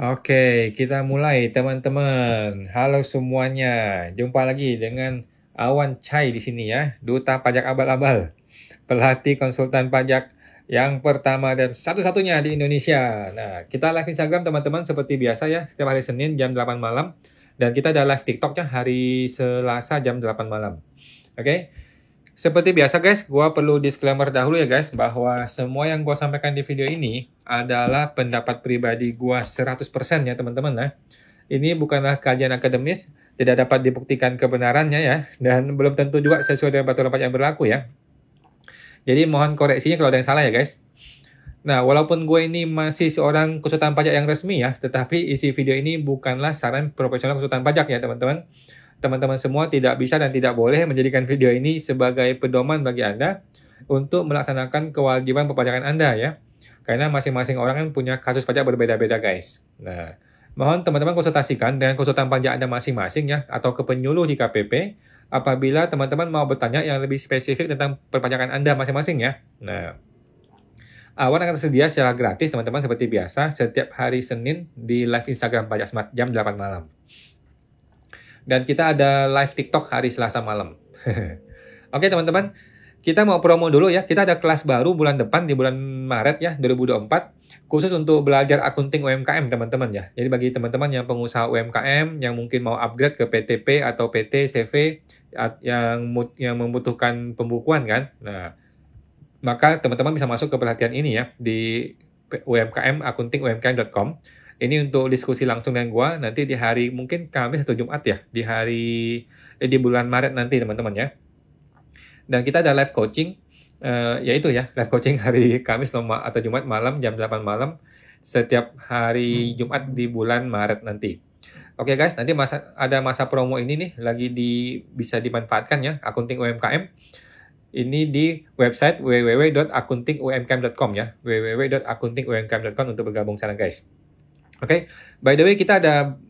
Oke, kita mulai teman-teman. Halo semuanya. Jumpa lagi dengan Awan Chai di sini ya, Duta Pajak Abal-Abal, pelatih konsultan pajak yang pertama dan satu-satunya di Indonesia. Nah, kita live Instagram teman-teman seperti biasa ya, setiap hari Senin jam 8 malam. Dan kita ada live TikToknya hari Selasa jam 8 malam. Oke, seperti biasa guys, gue perlu disclaimer dahulu ya guys, bahwa semua yang gue sampaikan di video ini adalah pendapat pribadi gue 100% ya teman-teman ya. Ini bukanlah kajian akademis, tidak dapat dibuktikan kebenarannya ya, dan belum tentu juga sesuai dengan peraturan pajak yang berlaku ya. Jadi mohon koreksinya kalau ada yang salah ya guys. Nah, walaupun gue ini masih seorang konsultan pajak yang resmi ya, tetapi isi video ini bukanlah saran profesional konsultan pajak ya teman-teman. Teman-teman semua tidak bisa dan tidak boleh menjadikan video ini sebagai pedoman bagi Anda untuk melaksanakan kewajiban perpajakan Anda ya. Karena masing-masing orang kan punya kasus pajak berbeda-beda guys. Nah, mohon teman-teman konsultasikan dengan konsultan pajak Anda masing-masing ya, atau ke penyuluh di KPP apabila teman-teman mau bertanya yang lebih spesifik tentang perpajakan Anda masing-masing ya. Nah, Awan akan tersedia secara gratis teman-teman seperti biasa setiap hari Senin di live Instagram Pajak Smart jam 8 malam. Dan kita ada live TikTok hari Selasa malam. Oke teman-teman, kita mau promo dulu ya. Kita ada kelas baru bulan depan di bulan Maret ya 2024 khusus untuk belajar akunting UMKM teman-teman ya. Jadi bagi teman-teman yang pengusaha UMKM yang mungkin mau upgrade ke PTP atau PT CV yang membutuhkan pembukuan kan. Nah, maka teman-teman bisa masuk ke pelatihan ini ya di UMKM akuntingumkm.com. Ini untuk diskusi langsung dengan gua nanti di hari mungkin Kamis atau Jumat ya, di bulan Maret nanti teman-teman ya. Dan kita ada live coaching, yaitu ya live coaching hari Kamis atau Jumat malam jam 8 malam setiap hari Jumat di bulan Maret nanti. Oke guys, nanti ada masa promo ini nih bisa dimanfaatkan ya, akunting UMKM. Ini di website www.akuntingumkm.com ya, www.akuntingumkm.com untuk bergabung sana guys. Oke, by the way kita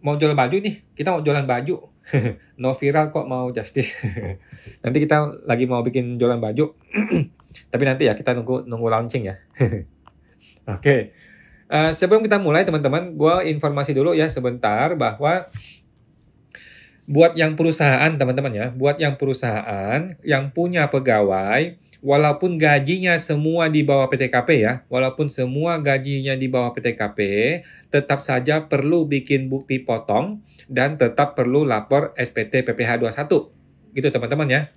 mau jualan baju nih, kita mau jualan baju. No viral kok mau justice. Nanti kita lagi mau bikin jualan baju. Tapi nanti ya kita nunggu launching ya. Oke. Sebelum kita mulai teman-teman, gue informasi dulu ya sebentar bahwa buat yang perusahaan teman-teman ya, buat yang perusahaan yang punya pegawai, walaupun gajinya semua di bawah PTKP ya, walaupun semua gajinya di bawah PTKP, tetap saja perlu bikin bukti potong dan tetap perlu lapor SPT PPh 21. Gitu teman-teman ya.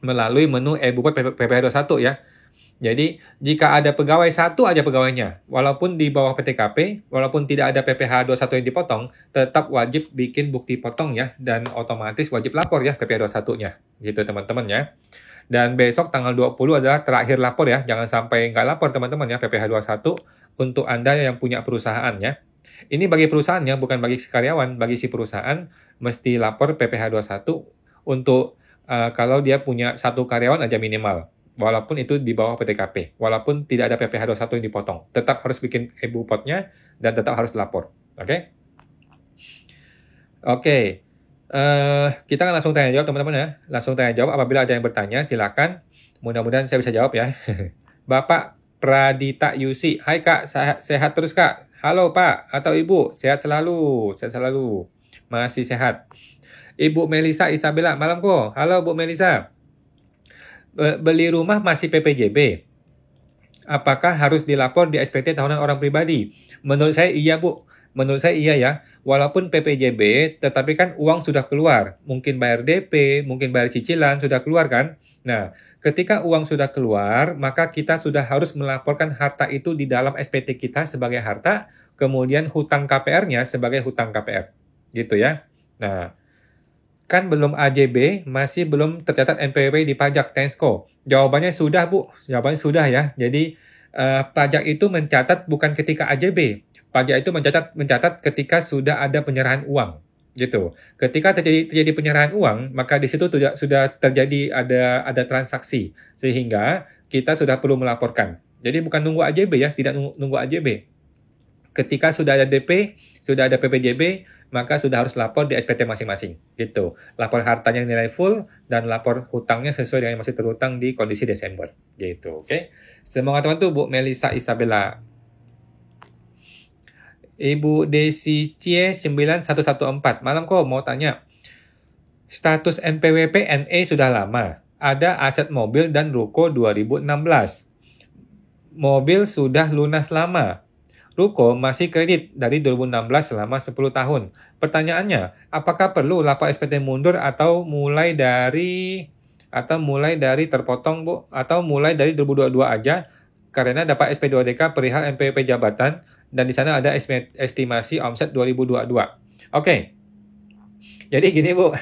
Melalui menu e-bupot PPh 21 ya. Jadi, jika ada pegawai satu aja pegawainya, walaupun di bawah PTKP, walaupun tidak ada PPh 21 yang dipotong, tetap wajib bikin bukti potong ya, dan otomatis wajib lapor ya PPh 21-nya. Gitu teman-teman ya. Dan besok tanggal 20 adalah terakhir lapor ya, jangan sampai nggak lapor teman-teman ya PPh 21 untuk Anda yang punya perusahaan ya. Ini bagi perusahaannya, bukan bagi si karyawan, bagi si perusahaan mesti lapor PPh 21 untuk kalau dia punya satu karyawan aja minimal. Walaupun itu di bawah PTKP, walaupun tidak ada PPh 21 yang dipotong, tetap harus bikin e-bupotnya dan tetap harus lapor. Oke? Oke. Kita akan langsung tanya jawab teman-teman ya. Langsung tanya jawab apabila ada yang bertanya, silakan. Mudah-mudahan saya bisa jawab ya. Bapak Pradita Yusi, hai Kak, sehat terus Kak. Halo Pak atau Ibu, sehat selalu, masih sehat. Ibu Melisa Isabella, malam kok. Halo Bu Melisa. Beli rumah masih PPJB. Apakah harus dilapor di SPT tahunan orang pribadi? Menurut saya iya Bu. Menurut saya iya ya. Walaupun PPJB, tetapi kan uang sudah keluar. Mungkin bayar DP, mungkin bayar cicilan, sudah keluar kan? Nah, ketika uang sudah keluar, maka kita sudah harus melaporkan harta itu di dalam SPT kita sebagai harta, kemudian hutang KPR-nya sebagai hutang KPR. Gitu ya. Nah, kan belum AJB, masih belum tercatat NPWP di pajak Tensko. Jawabannya sudah, Bu. Jawabannya sudah ya. Jadi, pajak itu mencatat bukan ketika AJB. Pajak itu mencatat ketika sudah ada penyerahan uang. Gitu. Ketika terjadi penyerahan uang, maka di situ sudah terjadi ada transaksi. Sehingga kita sudah perlu melaporkan. Jadi bukan nunggu AJB ya, tidak nunggu AJB. Ketika sudah ada DP, sudah ada PPJB, maka sudah harus lapor di SPT masing-masing. Gitu. Lapor hartanya nilai full dan lapor hutangnya sesuai dengan yang masih terhutang di kondisi Desember. Gitu. Oke. Semoga teman tuh Bu Melisa Isabella. Ibu Desi Cie 9114. Malam kok mau tanya. Status NPWP NE sudah lama. Ada aset mobil dan ruko 2016. Mobil sudah lunas lama. Ruko masih kredit dari 2016 selama 10 tahun. Pertanyaannya, apakah perlu lapor SPT mundur atau mulai dari terpotong, Bu? Atau mulai dari 2022 aja karena dapat SP2DK perihal NPWP jabatan dan di sana ada estimasi omset 2022. Oke. Jadi gini, Bu.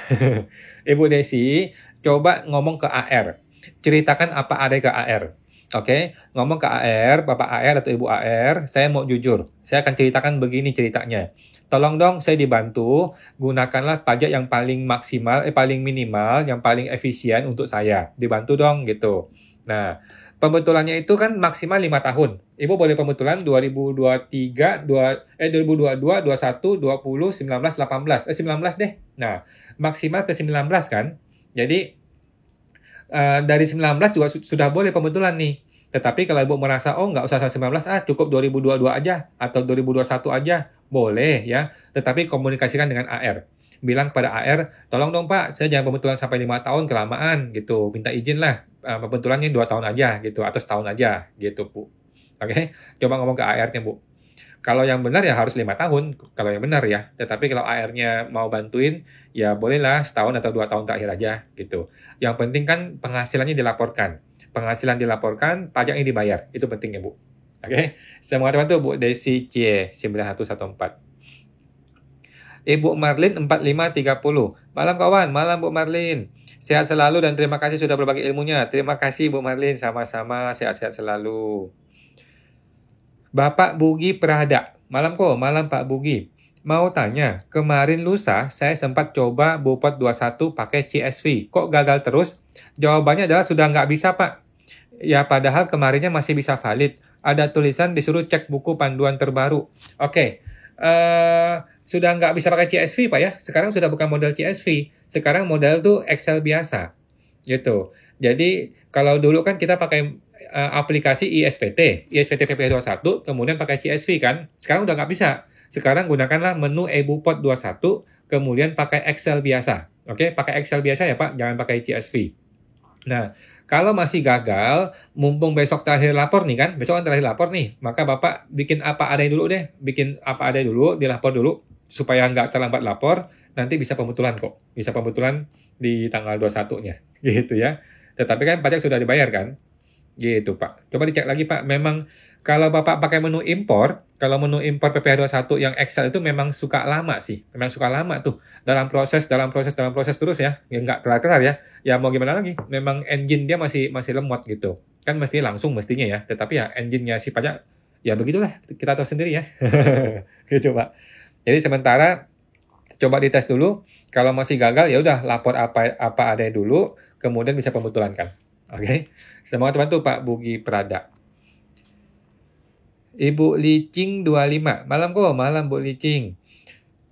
Ibu Desi, coba ngomong ke AR. Ceritakan apa ada ke AR. Oke, ngomong ke AR, Bapak AR atau Ibu AR, saya mau jujur. Saya akan ceritakan begini ceritanya. Tolong dong saya dibantu, gunakanlah pajak yang paling maksimal, paling minimal, yang paling efisien untuk saya. Dibantu dong gitu. Nah, pembetulannya itu kan maksimal 5 tahun. Ibu boleh pembetulan 2022, 21, 20, 19, 18. 19 deh. Nah, maksimal ke 19 kan. Jadi dari 19 juga sudah boleh pembetulan nih. Tetapi kalau Ibu merasa, nggak usah sampai 19, cukup 2022 aja, atau 2021 aja, boleh ya. Tetapi komunikasikan dengan AR. Bilang kepada AR, tolong dong Pak, saya jangan pembetulan sampai 5 tahun, kelamaan gitu. Minta izin lah, pembetulannya 2 tahun aja gitu, atau setahun aja gitu, Bu. Oke, coba ngomong ke AR-nya, Bu. Kalau yang benar ya harus 5 tahun, kalau yang benar ya. Tetapi kalau AR-nya mau bantuin, ya bolehlah setahun atau 2 tahun terakhir aja gitu. Yang penting kan penghasilannya dilaporkan. Penghasilan dilaporkan, pajaknya dibayar. Itu pentingnya, Bu. Oke, semoga teman-teman Bu Desi Cie 9114. Ibu Marlin 4530. Malam kawan, malam Bu Marlin. Sehat selalu dan terima kasih sudah berbagi ilmunya. Terima kasih Bu Marlin, sama-sama sehat-sehat selalu. Bapak Bugi Prada. Malam kok, malam Pak Bugi. Mau tanya, kemarin lusa saya sempat coba Bupot 21 pakai CSV. Kok gagal terus? Jawabannya adalah sudah nggak bisa, Pak. Ya, padahal kemarinnya masih bisa valid. Ada tulisan disuruh cek buku panduan terbaru. Oke, sudah nggak bisa pakai CSV, Pak ya. Sekarang sudah bukan model CSV. Sekarang model tuh Excel biasa. Gitu. Jadi, kalau dulu kan kita pakai aplikasi ISPT PP21, kemudian pakai CSV kan. Sekarang udah nggak bisa. Sekarang gunakanlah menu eBupot 21, kemudian pakai Excel biasa. Oke, pakai Excel biasa ya Pak, jangan pakai CSV. Nah, kalau masih gagal, mumpung besok terakhir lapor nih kan, besok kan terakhir lapor nih, maka Bapak bikin apa adanya dulu deh, bikin apa adanya dulu, dilapor dulu, supaya nggak terlambat lapor, nanti bisa pembetulan kok. Bisa pembetulan di tanggal 21-nya, gitu ya. Tetapi kan pajak sudah dibayar kan? Gitu Pak. Coba dicek lagi Pak, memang kalau Bapak pakai menu impor, kalau menu impor PPh 21 yang Excel itu memang suka lama sih. Memang suka lama tuh. Dalam proses terus ya. Ya nggak kelar-kelar ya. Ya mau gimana lagi. Memang engine dia masih lemot gitu. Kan mestinya langsung mestinya ya. Tetapi ya engine-nya si pajak, ya begitulah. Kita tahu sendiri ya. Gitu Pak. Jadi sementara coba dites dulu. Kalau masih gagal ya udah lapor apa ada dulu. Kemudian bisa pembetulan kan. Oke. Semoga teman-teman Pak Bugi Prada. Ibu Licing 25. Malam kok, malam Bu Licing.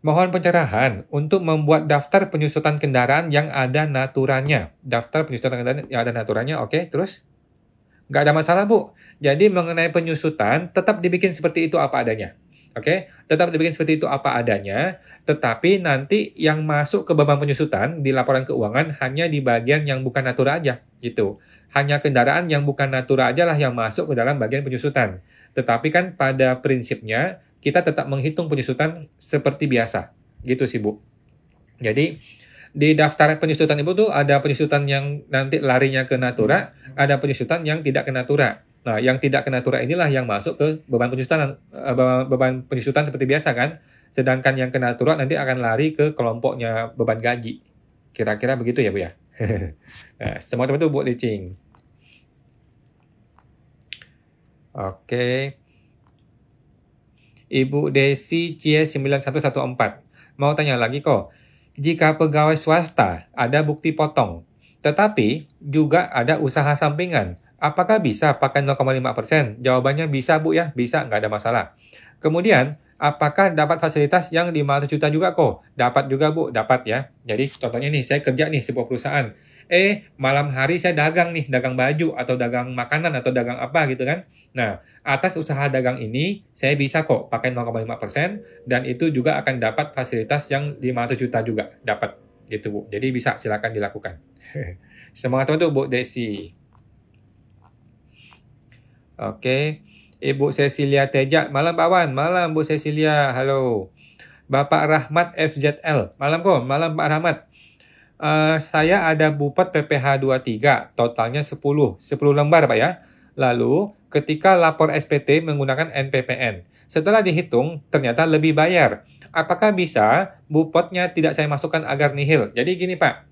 Mohon pencerahan untuk membuat daftar penyusutan kendaraan yang ada naturanya. Daftar penyusutan kendaraan yang ada naturanya, oke, terus? Nggak ada masalah, Bu. Jadi mengenai penyusutan, tetap dibikin seperti itu apa adanya. Oke, tetap dibikin seperti itu apa adanya, tetapi nanti yang masuk ke beban penyusutan di laporan keuangan hanya di bagian yang bukan natura aja, gitu. Hanya kendaraan yang bukan natura aja lah yang masuk ke dalam bagian penyusutan. Tetapi kan pada prinsipnya, kita tetap menghitung penyusutan seperti biasa. Gitu sih, Bu. Jadi, di daftar penyusutan Ibu tuh ada penyusutan yang nanti larinya ke natura, ada penyusutan yang tidak ke natura. Nah, yang tidak ke natura inilah yang masuk ke beban penyusutan seperti biasa kan. Sedangkan yang ke natura nanti akan lari ke kelompoknya beban gaji. Kira-kira begitu ya, Bu ya. Nah, semua teman-teman buat licing. Oke. Ibu Desi Cie 9114. Mau tanya lagi kok. Jika pegawai swasta ada bukti potong, tetapi juga ada usaha sampingan, apakah bisa pakai 0,5%? Jawabannya bisa Bu ya, bisa, nggak ada masalah. Kemudian, apakah dapat fasilitas yang 500 juta juga kok? Dapat juga Bu, dapat ya. Jadi contohnya nih, saya kerja nih sebuah perusahaan. malam hari saya dagang nih, dagang baju atau dagang makanan atau dagang apa gitu kan. Nah, atas usaha dagang ini saya bisa kok pakai 0,5% dan itu juga akan dapat fasilitas yang 500 juta juga dapat gitu Bu. Jadi bisa silakan dilakukan. Semangat untuk Bu Desi. Oke. Ibu Cecilia Teja, malam Pak Wan, malam Bu Cecilia, halo. Bapak Rahmat FZL, malam kok, malam Pak Rahmat. Saya ada Bupet PPH 23, totalnya 10 lembar Pak ya. Lalu ketika lapor SPT menggunakan NPPN, setelah dihitung ternyata lebih bayar. Apakah bisa Bupetnya tidak saya masukkan agar nihil? Jadi gini Pak,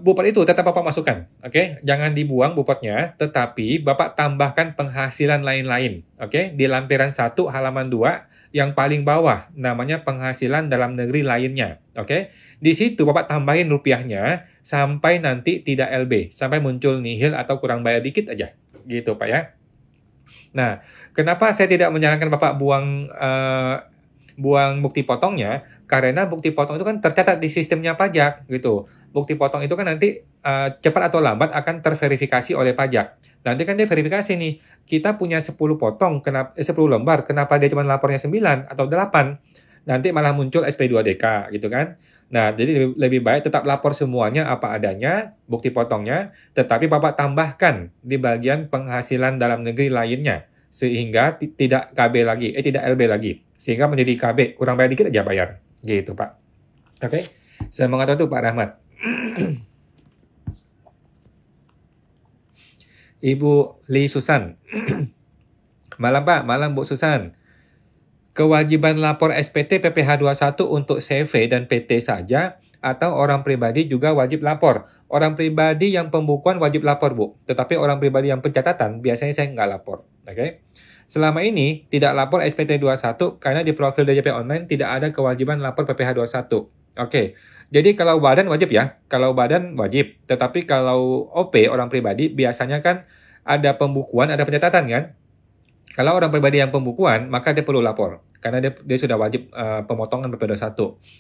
Bupet itu tetap Bapak masukkan, oke? Jangan dibuang Bupetnya, tetapi Bapak tambahkan penghasilan lain-lain, oke? Di lampiran 1 halaman 2 yang paling bawah namanya penghasilan dalam negeri lainnya, oke? Di situ Bapak tambahin rupiahnya sampai nanti tidak LB, sampai muncul nihil atau kurang bayar dikit aja, gitu Pak ya. Nah, kenapa saya tidak menyarankan Bapak buang bukti potongnya? Karena bukti potong itu kan tercatat di sistemnya pajak gitu. Bukti potong itu kan nanti cepat atau lambat akan terverifikasi oleh pajak. Nanti kan dia verifikasi nih, kita punya 10 potong, 10 lembar, kenapa dia cuma lapornya 9 atau 8? Nanti malah muncul SP2DK gitu kan. Nah, jadi lebih baik tetap lapor semuanya apa adanya, bukti potongnya, tetapi Bapak tambahkan di bagian penghasilan dalam negeri lainnya, sehingga tidak tidak LB lagi, sehingga menjadi KB, kurang bayar dikit aja bayar, gitu Pak. Oke, semangat untuk Pak Rahmat. Ibu Li Susan, malam Pak, malam Bu Susan. Kewajiban lapor SPT PPH 21 untuk CV dan PT saja atau orang pribadi juga wajib lapor? Orang pribadi yang pembukuan wajib lapor, Bu. Tetapi orang pribadi yang pencatatan biasanya saya nggak lapor. Oke? Selama ini tidak lapor SPT 21 karena di profil DJP online tidak ada kewajiban lapor PPH 21. Oke. Jadi kalau badan wajib ya. Kalau badan wajib. Tetapi kalau OP orang pribadi biasanya kan ada pembukuan, ada pencatatan kan? Kalau orang pribadi yang pembukuan, maka dia perlu lapor. Karena dia sudah wajib pemotongan BP21.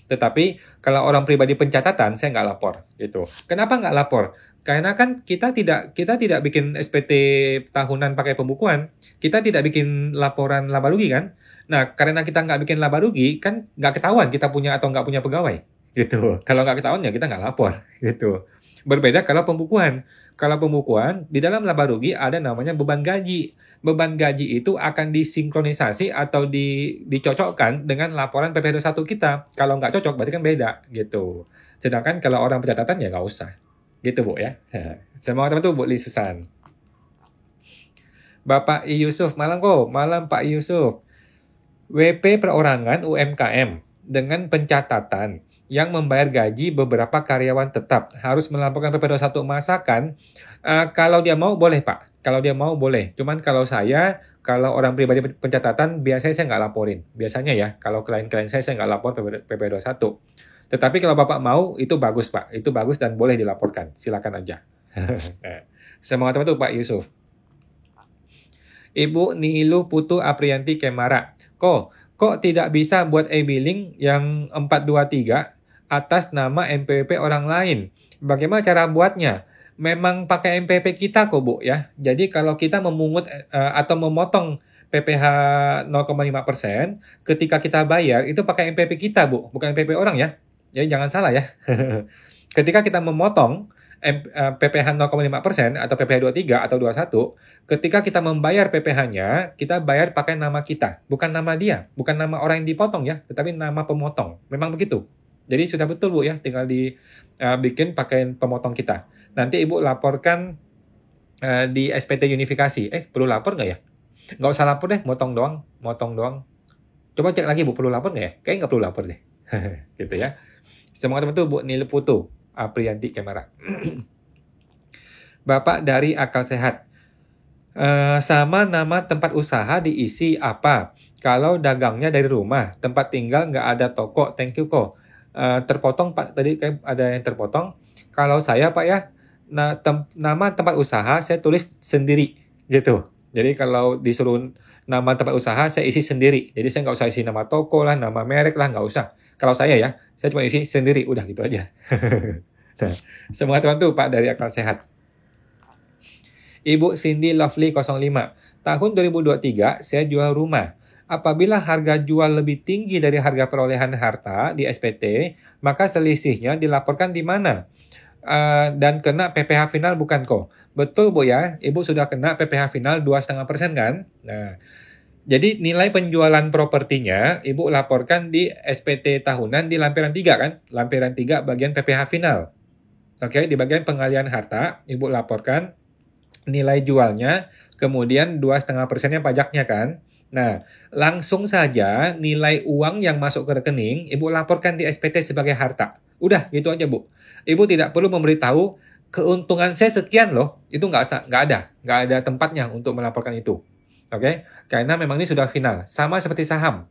Tetapi kalau orang pribadi pencatatan, saya nggak lapor. Gitu. Kenapa nggak lapor? Karena kan kita tidak bikin SPT tahunan pakai pembukuan. Kita tidak bikin laporan laba rugi kan? Nah, karena kita nggak bikin laba rugi, kan nggak ketahuan kita punya atau nggak punya pegawai. Gitu. Kalau nggak ketahuan ya kita nggak lapor. Gitu. Berbeda kalau pembukuan. Kalau pembukuan, di dalam laba rugi ada namanya beban gaji. Beban gaji itu akan disinkronisasi atau dicocokkan dengan laporan PP21 kita. Kalau nggak cocok, berarti kan beda, gitu. Sedangkan kalau orang pencatatan, ya nggak usah. Gitu, Bu, ya. Semangat teman-teman, Bu Li Susan. Bapak I. Yusuf, malam kok. Malam Pak I. Yusuf. WP perorangan UMKM dengan pencatatan yang membayar gaji beberapa karyawan tetap harus melaporkan PP21 masakan. Kalau dia mau boleh Pak, kalau dia mau boleh. Cuman kalau orang pribadi pencatatan biasanya saya nggak laporin. Biasanya ya, kalau klien-klien saya nggak lapor PP21. Tetapi kalau Bapak mau itu bagus Pak, itu bagus dan boleh dilaporkan. Silakan aja. Semangat teman-teman Pak Yusuf. Ibu Nilu Putu Aprianti Kemara. Kok tidak bisa buat e-billing yang 423 atas nama MPWP orang lain? Bagaimana cara buatnya? Memang pakai MPWP kita kok, Bu, ya. Jadi kalau kita memungut atau memotong PPh 0,5%, ketika kita bayar itu pakai MPWP kita, Bu, bukan MPWP orang ya. Jadi jangan salah ya. Ketika kita memotong PPh 0,5% atau PPh 23 atau 21, ketika kita membayar PPh-nya, kita bayar pakai nama kita, bukan nama dia, bukan nama orang yang dipotong ya, tetapi nama pemotong. Memang begitu. Jadi sudah betul Bu ya, tinggal bikin pakai pemotong kita. Nanti Ibu laporkan di SPT unifikasi. Perlu lapor nggak ya? Nggak usah lapor deh, motong doang. Coba cek lagi Bu, perlu lapor nggak ya? Kayaknya nggak perlu lapor deh. Gitu ya. Semoga teman-teman Bu Nilu Putu Aprianti Kemara. Bapak dari Akal Sehat. Sama nama tempat usaha diisi apa? Kalau dagangnya dari rumah, tempat tinggal nggak ada toko, thank you kok. Terpotong Pak, tadi kayak ada yang terpotong. Kalau saya Pak ya, nama tempat usaha saya tulis sendiri gitu. Jadi kalau disuruh nama tempat usaha saya isi sendiri. Jadi saya nggak usah isi nama toko lah, nama merek lah, nggak usah. Kalau saya ya, saya cuma isi sendiri, udah gitu aja. Nah, semua teman tuh Pak dari Akal Sehat. Ibu Cindy Lovely 05. Tahun 2023 saya jual rumah. Apabila harga jual lebih tinggi dari harga perolehan harta di SPT, maka selisihnya dilaporkan di mana? Dan kena PPh final bukan kok? Betul Bu ya, Ibu sudah kena PPh final 2,5% kan? Nah, jadi nilai penjualan propertinya Ibu laporkan di SPT tahunan di lampiran 3 kan? Lampiran 3 bagian PPh final. Oke, di bagian pengalian harta Ibu laporkan nilai jualnya, kemudian 2,5%-nya pajaknya kan? Nah, langsung saja nilai uang yang masuk ke rekening, Ibu laporkan di SPT sebagai harta. Udah, gitu aja Bu. Ibu tidak perlu memberitahu, keuntungan saya sekian loh. Itu nggak ada tempatnya untuk melaporkan itu. Oke? Karena memang ini sudah final. Sama seperti saham.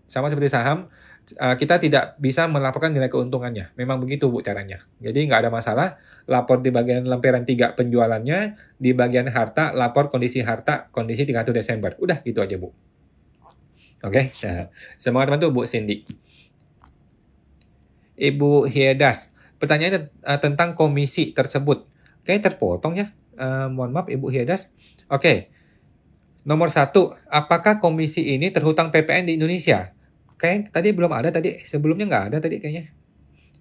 Kita tidak bisa melaporkan nilai keuntungannya. Memang begitu Bu caranya. Jadi nggak ada masalah. Lapor di bagian lempiran 3 penjualannya, di bagian harta, lapor kondisi harta, kondisi 31 Desember. Udah, gitu aja Bu. Oke, nah, semangat teman tuh Bu Cindy. Ibu Hiedas, pertanyaannya tentang komisi tersebut. Kayaknya terpotong ya. Mohon maaf Ibu Hiedas. Oke, nomor 1, apakah komisi ini terhutang PPN di Indonesia? Kayak tadi belum ada tadi, sebelumnya nggak ada tadi kayaknya.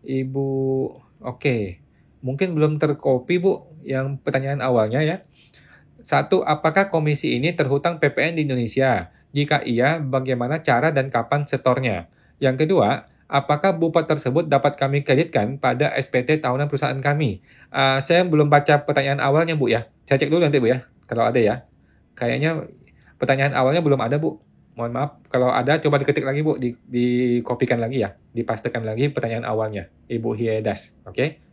Ibu, oke. Mungkin belum tercopy Bu, yang pertanyaan awalnya ya. 1, apakah komisi ini terhutang PPN di Indonesia? Jika iya, bagaimana cara dan kapan setornya? Yang kedua, apakah BUPOT tersebut dapat kami kreditkan pada SPT tahunan perusahaan kami? Saya belum baca pertanyaan awalnya Bu ya. Saya cek dulu nanti Bu ya, kalau ada ya. Kayaknya pertanyaan awalnya belum ada Bu. Mohon maaf, kalau ada coba diketik lagi Bu, dikopikan lagi ya, dipastekan lagi pertanyaan awalnya. Ibu Hiedas, oke?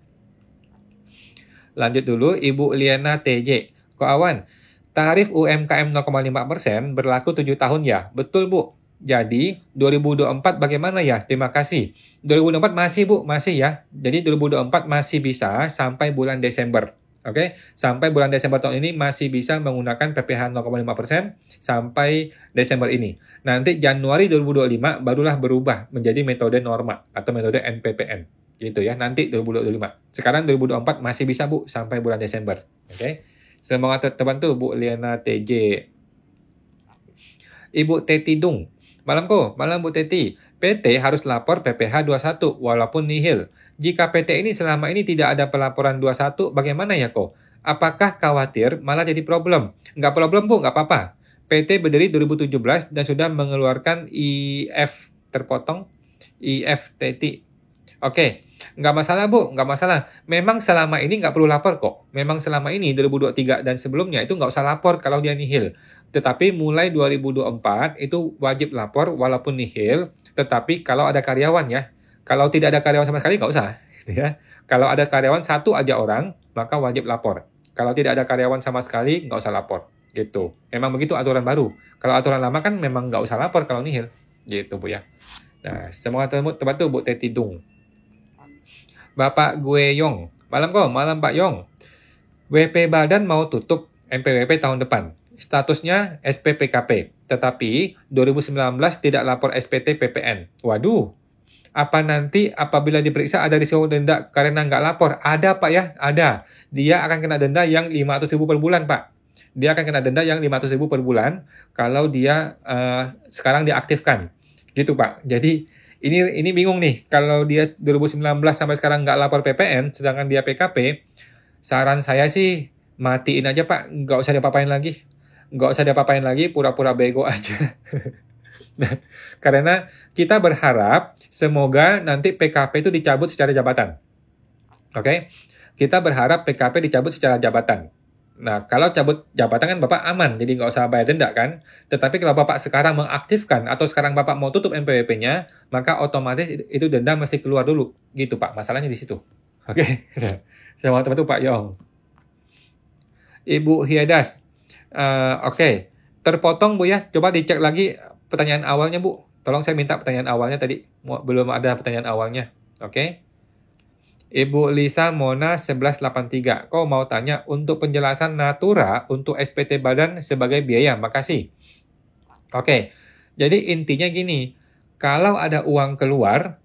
Lanjut dulu, Ibu Liana TJ. Ko Awan, tarif UMKM 0,5% berlaku 7 tahun ya? Betul Bu. Jadi 2024 bagaimana ya? Terima kasih. 2024 masih Bu, masih ya. Jadi 2024 masih bisa sampai bulan Desember. Oke, sampai bulan Desember tahun ini masih bisa menggunakan PPh 0,5% sampai Desember ini. Nanti Januari 2025 barulah berubah menjadi metode norma atau metode NPPN. Gitu ya, nanti 2025. Sekarang 2024 masih bisa Bu sampai bulan Desember. Oke. Semangat terbantu Bu Liana TJ. Ibu Teti Dung. Malam Bu Teti. PT harus lapor PPh 21 walaupun nihil. Jika PT ini selama ini tidak ada pelaporan 21, bagaimana ya kok? Apakah khawatir malah jadi problem? Nggak problem Bu, nggak apa-apa. PT berdiri 2017 dan sudah mengeluarkan IF terpotong. IF Teti. Oke, nggak masalah Bu, nggak masalah. Memang selama ini nggak perlu lapor kok. Memang selama ini 2023 dan sebelumnya itu nggak usah lapor kalau dia nihil. Tetapi mulai 2024 itu wajib lapor walaupun nihil, tetapi kalau ada karyawan ya. Kalau tidak ada karyawan sama sekali nggak usah. Ya. Kalau ada karyawan satu aja orang, maka wajib lapor. Kalau tidak ada karyawan sama sekali, nggak usah lapor. Gitu. Memang begitu aturan baru. Kalau aturan lama kan memang nggak usah lapor kalau nihil. Gitu Bu ya. Nah, semoga terbantu Bu Teti Dung. Bapak gue Yong. Malam Pak Yong. WP Badan mau tutup MPWP tahun depan. Statusnya SPPKP. Tetapi 2019 tidak lapor SPT PPN. Waduh. Apa nanti apabila diperiksa ada risiko denda karena nggak lapor? Ada Pak ya, ada. Dia akan kena denda yang 500.000 per bulan Pak. Dia akan kena denda yang 500.000 per bulan kalau dia sekarang diaktifkan. Gitu Pak. Jadi ini bingung nih, kalau dia 2019 sampai sekarang nggak lapor PPN, sedangkan dia PKP, saran saya sih matiin aja Pak, nggak usah diapa-apain lagi. Nggak usah diapa-apain lagi, pura-pura bego aja. Nah, karena kita berharap semoga nanti PKP itu dicabut secara jabatan. Oke? Kita berharap PKP dicabut secara jabatan. Nah, kalau cabut jabatan kan Bapak aman, jadi nggak usah bayar denda kan. Tetapi kalau Bapak sekarang mengaktifkan atau sekarang Bapak mau tutup NPWP-nya, maka otomatis itu denda mesti keluar dulu. Gitu Pak, masalahnya di situ. Oke, sama teman-teman Pak Yong. Ibu Hiedas. Oke, terpotong Bu ya, coba dicek lagi pertanyaan awalnya Bu. Tolong saya minta pertanyaan awalnya tadi, belum ada pertanyaan awalnya. Oke. Ibu Lisa Mona 1183. Kau mau tanya untuk penjelasan Natura untuk SPT Badan sebagai biaya. Makasih. Oke. Jadi intinya gini. Kalau ada uang keluar,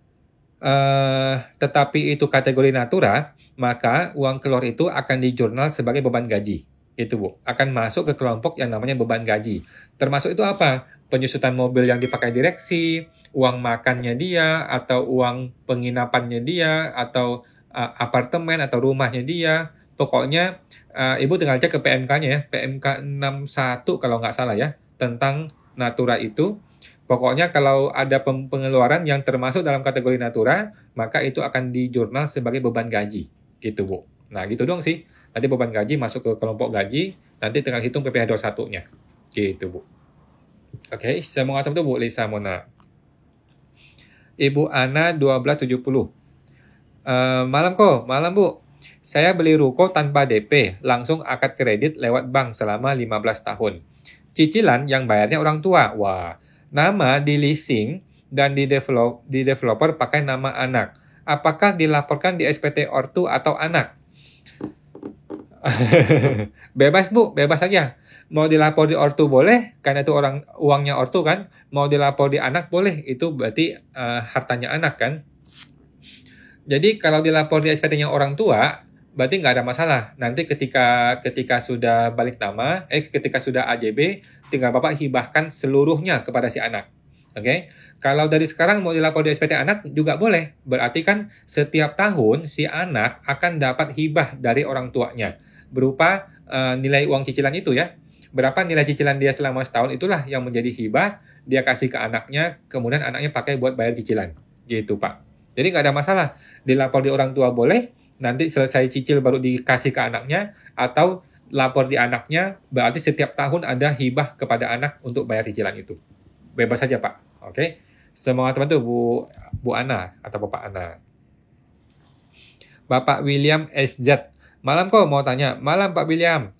tetapi itu kategori natura, maka uang keluar itu akan dijurnal sebagai beban gaji. Itu Bu, akan masuk ke kelompok yang namanya beban gaji. Termasuk itu apa? Penyusutan mobil yang dipakai direksi, uang makannya dia, atau uang penginapannya dia, atau apartemen atau rumahnya dia. Pokoknya Ibu tinggal cek ke PMK-nya ya, PMK 61 kalau nggak salah ya, tentang natura itu. Pokoknya kalau ada pengeluaran yang termasuk dalam kategori natura, maka itu akan dijurnal sebagai beban gaji. Gitu, Bu. Nah, gitu dong sih. Nanti beban gaji masuk ke kelompok gaji, nanti tinggal hitung PPh 21-nya. Gitu, Bu. Oke, saya mau ngatur tuh, Bu Lisa Mona. Ibu Ana 1270. Malam kok, malam Bu. Saya beli ruko tanpa DP, langsung akad kredit lewat bank selama 15 tahun. Cicilan yang bayarnya orang tua. Wah, nama di leasing dan di developer pakai nama anak. Apakah dilaporkan di SPT ortu atau anak? Bebas Bu, bebas aja. Mau dilapor di ortu boleh, karena itu uangnya ortu kan. Mau dilapor di anak boleh, itu berarti hartanya anak kan. Jadi kalau dilapor di SPT-nya orang tua, berarti nggak ada masalah. Nanti ketika sudah balik nama, ketika sudah AJB, tinggal Bapak hibahkan seluruhnya kepada si anak. Oke? Kalau dari sekarang mau dilapor di SPT anak juga boleh. Berarti kan setiap tahun si anak akan dapat hibah dari orang tuanya berupa nilai uang cicilan itu ya. Berapa nilai cicilan dia selama setahun itulah yang menjadi hibah, dia kasih ke anaknya, kemudian anaknya pakai buat bayar cicilan. Gitu, Pak. Jadi nggak ada masalah. Dilapor di orang tua boleh, nanti selesai cicil baru dikasih ke anaknya, atau lapor di anaknya, berarti setiap tahun ada hibah kepada anak untuk bayar cicilan itu. Bebas saja, Pak. Oke? Semoga teman tuh Bu Ana atau Bapak Ana. Bapak William SZ. Malam kok mau tanya. Malam Pak William.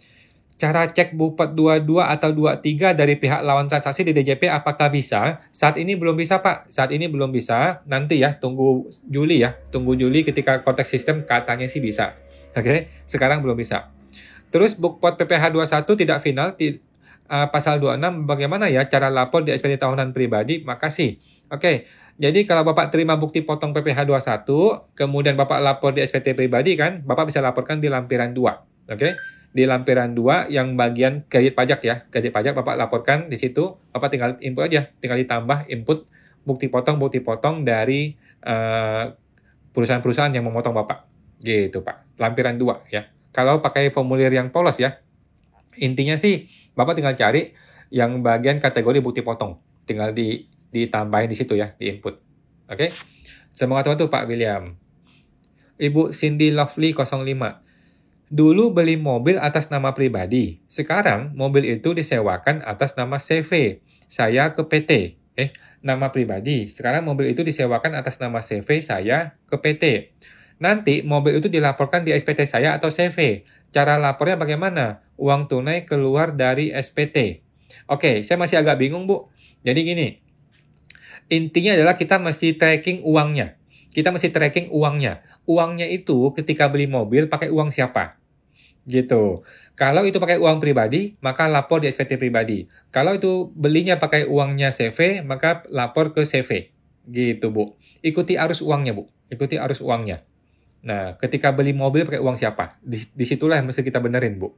Cara cek Bupet 22 atau 23 dari pihak lawan transaksi di DJP apakah bisa? Saat ini belum bisa, Pak. Saat ini belum bisa. Nanti ya, tunggu Juli ya. Tunggu Juli ketika konteks sistem katanya sih bisa. Oke, sekarang belum bisa. Terus Bukpot PPh 21 tidak final, pasal 26 bagaimana ya cara lapor di SPT tahunan pribadi? Makasih. Oke, jadi kalau Bapak terima bukti potong PPh 21, kemudian Bapak lapor di SPT pribadi kan, Bapak bisa laporkan di lampiran 2. Oke? Di lampiran 2 yang bagian kredit pajak ya. Kredit pajak Bapak laporkan di situ, Bapak tinggal input aja, tinggal ditambah input bukti potong dari perusahaan-perusahaan yang memotong Bapak. Gitu, Pak. Lampiran 2 ya. Kalau pakai formulir yang polos ya. Intinya sih Bapak tinggal cari yang bagian kategori bukti potong. Tinggal ditambahin di situ ya, di input. Oke? Semoga teman tuh Pak William. Ibu Cindy Lovely 05. Dulu beli mobil atas nama pribadi. Sekarang mobil itu disewakan atas nama CV. Saya ke PT. Nama pribadi. Sekarang mobil itu disewakan atas nama CV saya ke PT. Nanti mobil itu dilaporkan di SPT saya atau CV. Cara lapornya bagaimana? Uang tunai keluar dari SPT. Oke, saya masih agak bingung, Bu. Jadi gini. Intinya adalah kita mesti tracking uangnya. Kita mesti tracking uangnya. Uangnya itu ketika beli mobil pakai uang siapa? Gitu. Kalau itu pakai uang pribadi, maka lapor di SPT pribadi. Kalau itu belinya pakai uangnya CV, maka lapor ke CV. Gitu, Bu. Ikuti arus uangnya, Bu. Ikuti arus uangnya. Nah, ketika beli mobil pakai uang siapa? Disitulah yang mesti kita benerin, Bu.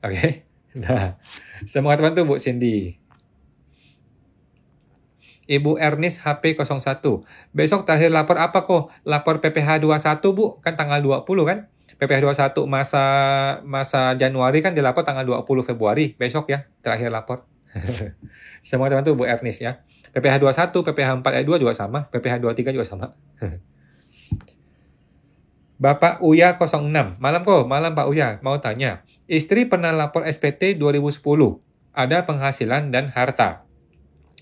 Oke? Nah, semoga teman tuh, Bu Cindy. Ibu Ernest HP 01. Besok terakhir lapor apa kok? Lapor PPh 21, Bu. Kan tanggal 20 kan? PPh 21 masa Januari kan dilapor tanggal 20 Februari. Besok ya, terakhir lapor. Semua teman tuh Bu Ernest ya. PPh 21, PPh 4E2 juga sama. PPh 23 juga sama. Bapak Uya 06. Malam kok, malam Pak Uya. Mau tanya. Istri pernah lapor SPT 2010. Ada penghasilan dan harta.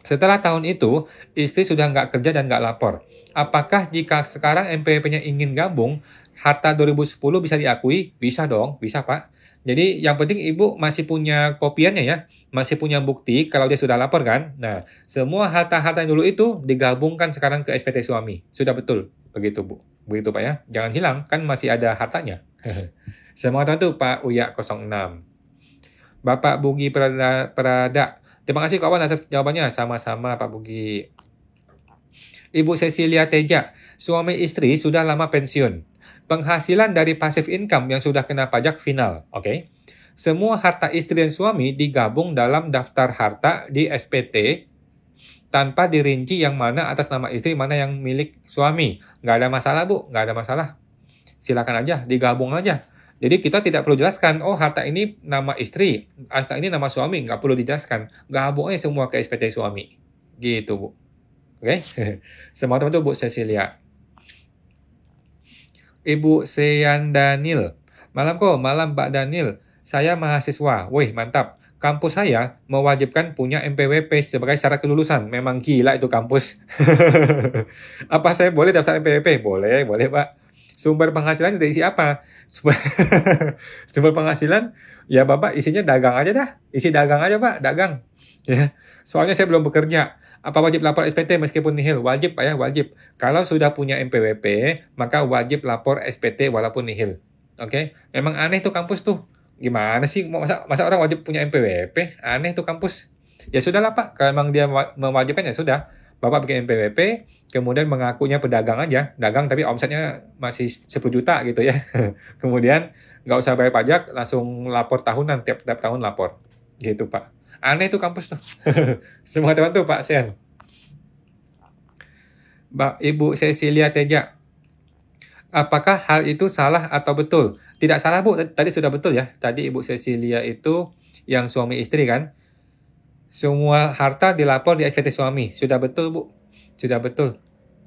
Setelah tahun itu, istri sudah nggak kerja dan nggak lapor. Apakah jika sekarang NPWP-nya ingin gabung, harta 2010 bisa diakui? Bisa dong, bisa Pak. Jadi yang penting Ibu masih punya kopiannya ya, masih punya bukti kalau dia sudah lapor kan. Nah, semua harta-harta yang dulu itu digabungkan sekarang ke SPT suami. Sudah betul, begitu Bu. Begitu Pak ya, jangan hilang, kan masih ada hartanya. Semoga tuh Pak Uya 06. Bapak Bugi Perada. Terima kasih kawan atas jawabannya. Sama-sama Pak Bugi. Ibu Cecilia Teja. Suami istri sudah lama pensiun. Penghasilan dari passive income yang sudah kena pajak final. Oke. Semua harta istri dan suami digabung dalam daftar harta di SPT tanpa dirinci yang mana atas nama istri, mana yang milik suami. Nggak ada masalah, Bu. Nggak ada masalah. Silakan aja, digabung aja. Jadi kita tidak perlu jelaskan, oh harta ini nama istri, harta ini nama suami. Nggak perlu dijelaskan. Gabung aja semua ke SPT suami. Gitu, Bu. Oke? Semangat teman-teman, Bu Cecilia. Ibu Seyan Daniel. Malam kok, malam Pak Daniel. Saya mahasiswa. Wih, mantap. Kampus saya mewajibkan punya MPWP sebagai syarat kelulusan. Memang gila itu kampus. Apa saya boleh daftar MPWP? Boleh, boleh Pak. Sumber penghasilan dari isi apa? Sumber penghasilan, ya Bapak isinya dagang aja dah. Isi dagang aja Pak, dagang. Ya. Soalnya saya belum bekerja. Apa wajib lapor SPT meskipun nihil? Wajib Pak ya, wajib. Kalau sudah punya MPWP, maka wajib lapor SPT walaupun nihil. Oke? Memang aneh tuh kampus tuh. Gimana sih, masa orang wajib punya MPWP? Aneh tuh kampus. Ya sudahlah Pak, kalau memang dia mewajibkan ya sudah. Bapak bikin MPWP, kemudian mengakunya pedagang aja. Dagang tapi omsetnya masih 10 juta gitu ya. Kemudian nggak usah bayar pajak, langsung lapor tahunan, tiap tahun lapor. Gitu Pak. Aneh tuh kampus tuh. Semua teman tuh Pak Sen. Ibu Cecilia Teja. Apakah hal itu salah atau betul? Tidak salah Bu, tadi sudah betul ya. Tadi Ibu Cecilia itu yang suami istri kan. Semua harta dilapor di SPT suami. Sudah betul Bu. Sudah betul.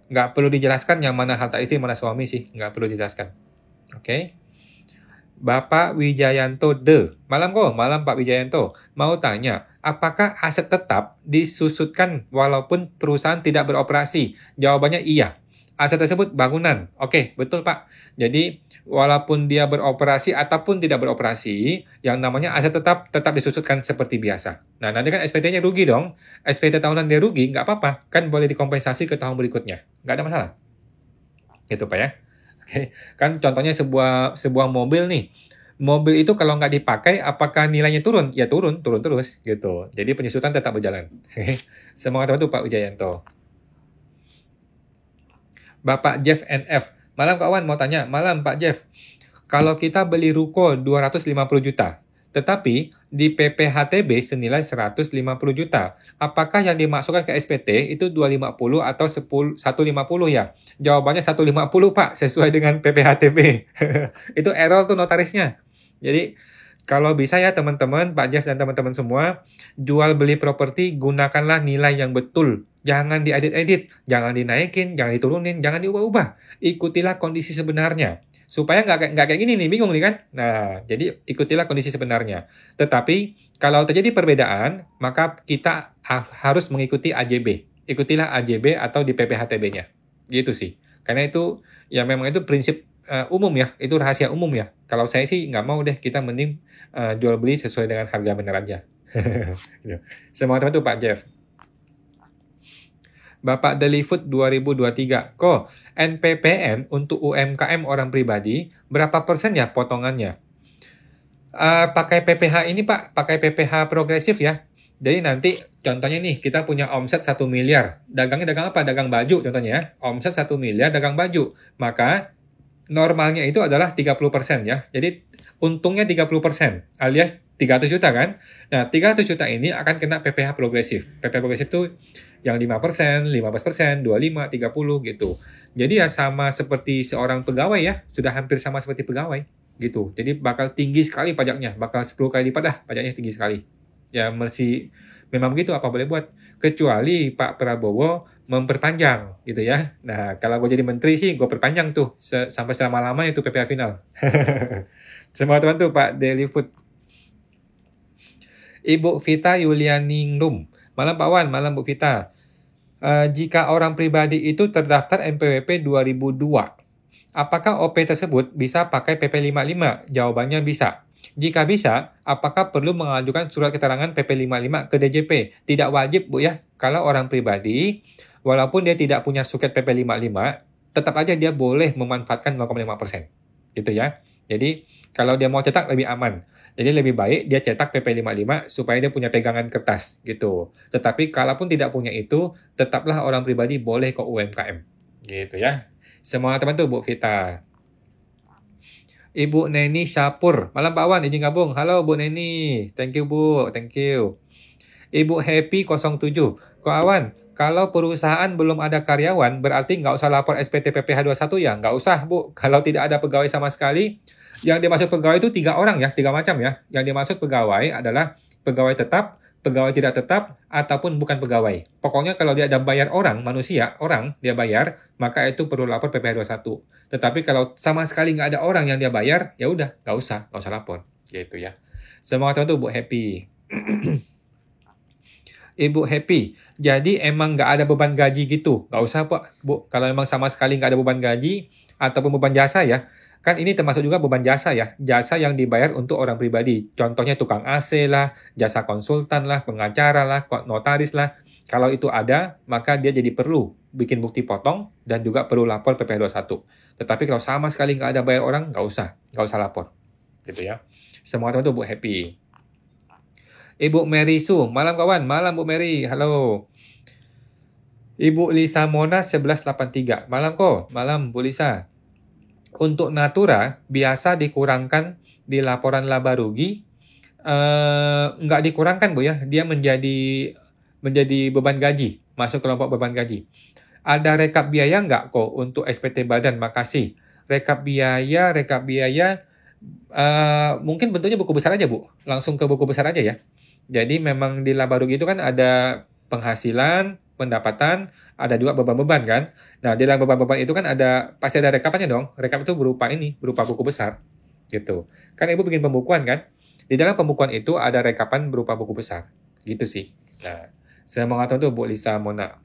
Nggak perlu dijelaskan yang mana harta istri, mana suami sih. Nggak perlu dijelaskan. Oke. Bapak Wijayanto De. Malam kok, malam Pak Wijayanto. Mau tanya, apakah aset tetap disusutkan walaupun perusahaan tidak beroperasi? Jawabannya iya. Aset tersebut bangunan. Oke, betul Pak. Jadi, walaupun dia beroperasi ataupun tidak beroperasi, yang namanya aset tetap disusutkan seperti biasa. Nah, nanti kan SPT-nya rugi dong. SPT tahunan dia rugi, nggak apa-apa. Kan boleh dikompensasi ke tahun berikutnya. Nggak ada masalah. Gitu Pak ya. Oke, kan contohnya sebuah mobil nih. Mobil itu kalau nggak dipakai, apakah nilainya turun? Ya turun terus gitu. Jadi penyusutan tetap berjalan. Semangat teman-teman tuh Pak Wijayanto. Bapak Jeff NF. Malam kawan, mau tanya. Malam Pak Jeff. Kalau kita beli ruko 250 juta, tetapi di PPHTB senilai 150 juta, apakah yang dimasukkan ke SPT itu 250 atau 150 ya? Jawabannya 150 Pak, sesuai dengan PPHTB. Itu error tuh notarisnya. Jadi, kalau bisa ya teman-teman, Pak Jeff dan teman-teman semua, jual beli properti gunakanlah nilai yang betul. Jangan diedit-edit, jangan dinaikin, jangan diturunin, jangan diubah-ubah. Ikutilah kondisi sebenarnya. Supaya nggak kayak gini nih, bingung nih kan? Nah, jadi ikutilah kondisi sebenarnya. Tetapi, kalau terjadi perbedaan, maka kita harus mengikuti AJB. Ikutilah AJB atau di PPHTB-nya. Gitu sih. Karena itu, ya memang itu prinsip umum ya, itu rahasia umum ya. Kalau saya sih nggak mau deh, kita mending jual beli sesuai dengan harga benar aja. Semangat teman tuh Pak Jeff. Bapak Delifood 2023. Kok NPPN untuk UMKM orang pribadi berapa persen ya potongannya? Pakai PPH ini Pak, pakai PPH progresif ya. Jadi nanti contohnya nih kita punya omset 1 miliar. Dagangnya dagang apa? Dagang baju contohnya ya. Omset 1 miliar dagang baju. Maka normalnya itu adalah 30% ya. Jadi untungnya 30% alias 300 juta kan. Nah 300 juta ini akan kena PPH progresif. PPH progresif itu yang 5%, 15%, 25%, 30% gitu. Jadi ya sama seperti seorang pegawai ya. Sudah hampir sama seperti pegawai gitu. Jadi bakal tinggi sekali pajaknya. Bakal 10 kali lipat dah pajaknya, tinggi sekali. Ya masih memang begitu, apa boleh buat. Kecuali Pak Prabowo memperpanjang gitu ya. Nah, kalau gue jadi menteri sih gue perpanjang tuh sampai selama-lamanya itu PPH final. Semua teman tuh Pak Delifood. Ibu Vita Yulianingrum. Malam Pak Wan, malam Bu Vita. Jika orang pribadi itu terdaftar MPWP 2002, apakah OP tersebut bisa pakai PP 55? Jawabannya bisa. Jika bisa, apakah perlu mengajukan surat keterangan PP 55 ke DJP? Tidak wajib Bu ya. Kalau orang pribadi, walaupun dia tidak punya suket PP 55, tetap aja dia boleh memanfaatkan 0,5%. Gitu ya. Jadi, kalau dia mau cetak lebih aman. Jadi lebih baik dia cetak PP 55 supaya dia punya pegangan kertas gitu. Tetapi kalaupun tidak punya itu, tetaplah orang pribadi boleh ke UMKM. Gitu ya. Semangat terbantu Bu Vita. Ibu Neni Syapur. Malam Pak Wan, izin gabung. Halo Bu Neni. Thank you Bu, thank you. Ibu Happy 07. Kok Awan, kalau perusahaan belum ada karyawan, berarti nggak usah lapor SPT PPh 21 ya? Nggak usah Bu. Kalau tidak ada pegawai sama sekali, yang dimaksud pegawai itu 3 orang ya, 3 macam ya. Yang dimaksud pegawai adalah pegawai tetap, pegawai tidak tetap, ataupun bukan pegawai. Pokoknya kalau dia ada bayar orang, manusia, orang, dia bayar, maka itu perlu lapor PPh 21. Tetapi kalau sama sekali nggak ada orang yang dia bayar, ya udah, nggak usah lapor. Gitu ya. Semangat teman-teman Bu Happy. Ibu Happy, jadi emang nggak ada beban gaji gitu? Nggak usah Pak, Bu. Kalau emang sama sekali nggak ada beban gaji, ataupun beban jasa ya, kan ini termasuk juga beban jasa ya, jasa yang dibayar untuk orang pribadi. Contohnya tukang AC lah, jasa konsultan lah, pengacara lah, notaris lah. Kalau itu ada, maka dia jadi perlu bikin bukti potong dan juga perlu lapor PPh 21. Tetapi kalau sama sekali nggak ada bayar orang, nggak usah lapor. Gitu ya. Semua teman tuh Bu Happy. Ibu Mary Su, malam kawan, malam Bu Mary, halo. Ibu Lisa Mona 1183, malam kok, malam Bu Lisa. Untuk Natura, biasa dikurangkan di laporan laba rugi, nggak dikurangkan Bu ya, dia menjadi beban gaji, masuk kelompok beban gaji. Ada rekap biaya nggak kok untuk SPT Badan, makasih. Rekap biaya, mungkin bentuknya buku besar aja Bu, langsung ke buku besar aja ya. Jadi memang di laba rugi itu kan ada penghasilan, pendapatan, ada juga beban-beban kan. Nah, di dalam beban-beban itu kan pasti ada rekapannya dong. Rekap itu berupa buku besar. Gitu. Kan Ibu bikin pembukuan kan? Di dalam pembukuan itu ada rekapan berupa buku besar. Gitu sih. Nah, saya mau ngatur tuh Bu Lisa Mona.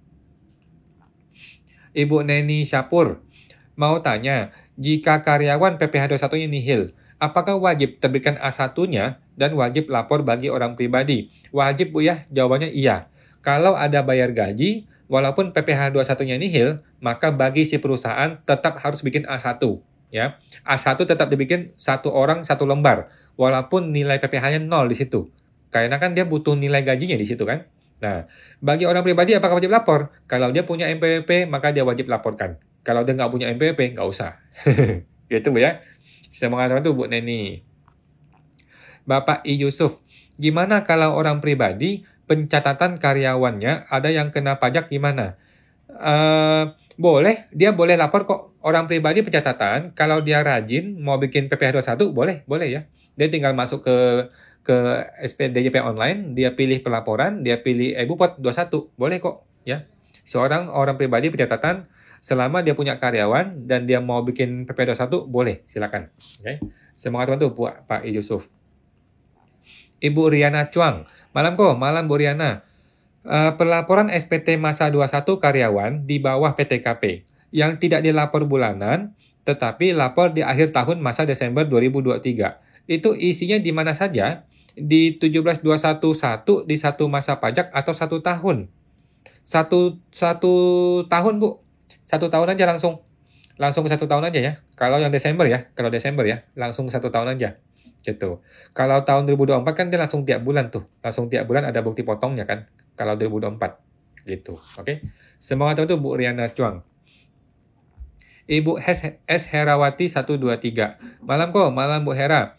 Ibu Neni Syapur, mau tanya, jika karyawan PPh 21-nya nihil, apakah wajib terbitkan A1-nya dan wajib lapor bagi orang pribadi? Wajib Bu ya, jawabannya iya. Kalau ada bayar gaji, walaupun PPh 21-nya nihil, maka bagi si perusahaan tetap harus bikin A1. Ya. A1 tetap dibikin 1 orang 1 lembar, walaupun nilai PPh-nya 0 di situ. Karena kan dia butuh nilai gajinya di situ kan. Nah, bagi orang pribadi apakah wajib lapor? Kalau dia punya MPWP, maka dia wajib laporkan. Kalau dia nggak punya MPWP, nggak usah. Gitu Bu ya. Semangat itu Bu Neni. Bapak I. Yusuf, gimana kalau orang pribadi pencatatan karyawannya ada yang kena pajak gimana? Boleh, dia boleh lapor kok. Orang pribadi pencatatan, kalau dia rajin mau bikin PPh 21, boleh ya. Dia tinggal masuk ke SPDJP online, dia pilih pelaporan, dia pilih e-Bupot 21, boleh kok ya. Seorang orang pribadi pencatatan selama dia punya karyawan dan dia mau bikin PPh 21, boleh, silakan. Okay. Semangat teman tuh Pak I. Yusuf. Ibu Riana Chuang, malam kok, malam Bu Riana. Pelaporan SPT masa 21 karyawan di bawah PTKP yang tidak dilapor bulanan, tetapi lapor di akhir tahun masa Desember 2023. Itu isinya di mana saja? Di 17211 di satu masa pajak atau 1 tahun? Satu tahun Bu. 1 tahun aja langsung ke 1 tahun aja ya. Kalau yang Desember ya, langsung 1 tahun aja. Gitu. Kalau tahun 2024 kan dia langsung tiap bulan tuh. Langsung tiap bulan ada bukti potongnya kan. Kalau 2024. Gitu. Oke. Semangat itu Bu Riana Chuang. Ibu S. Herawati 123. Malam kok, malam Bu Hera.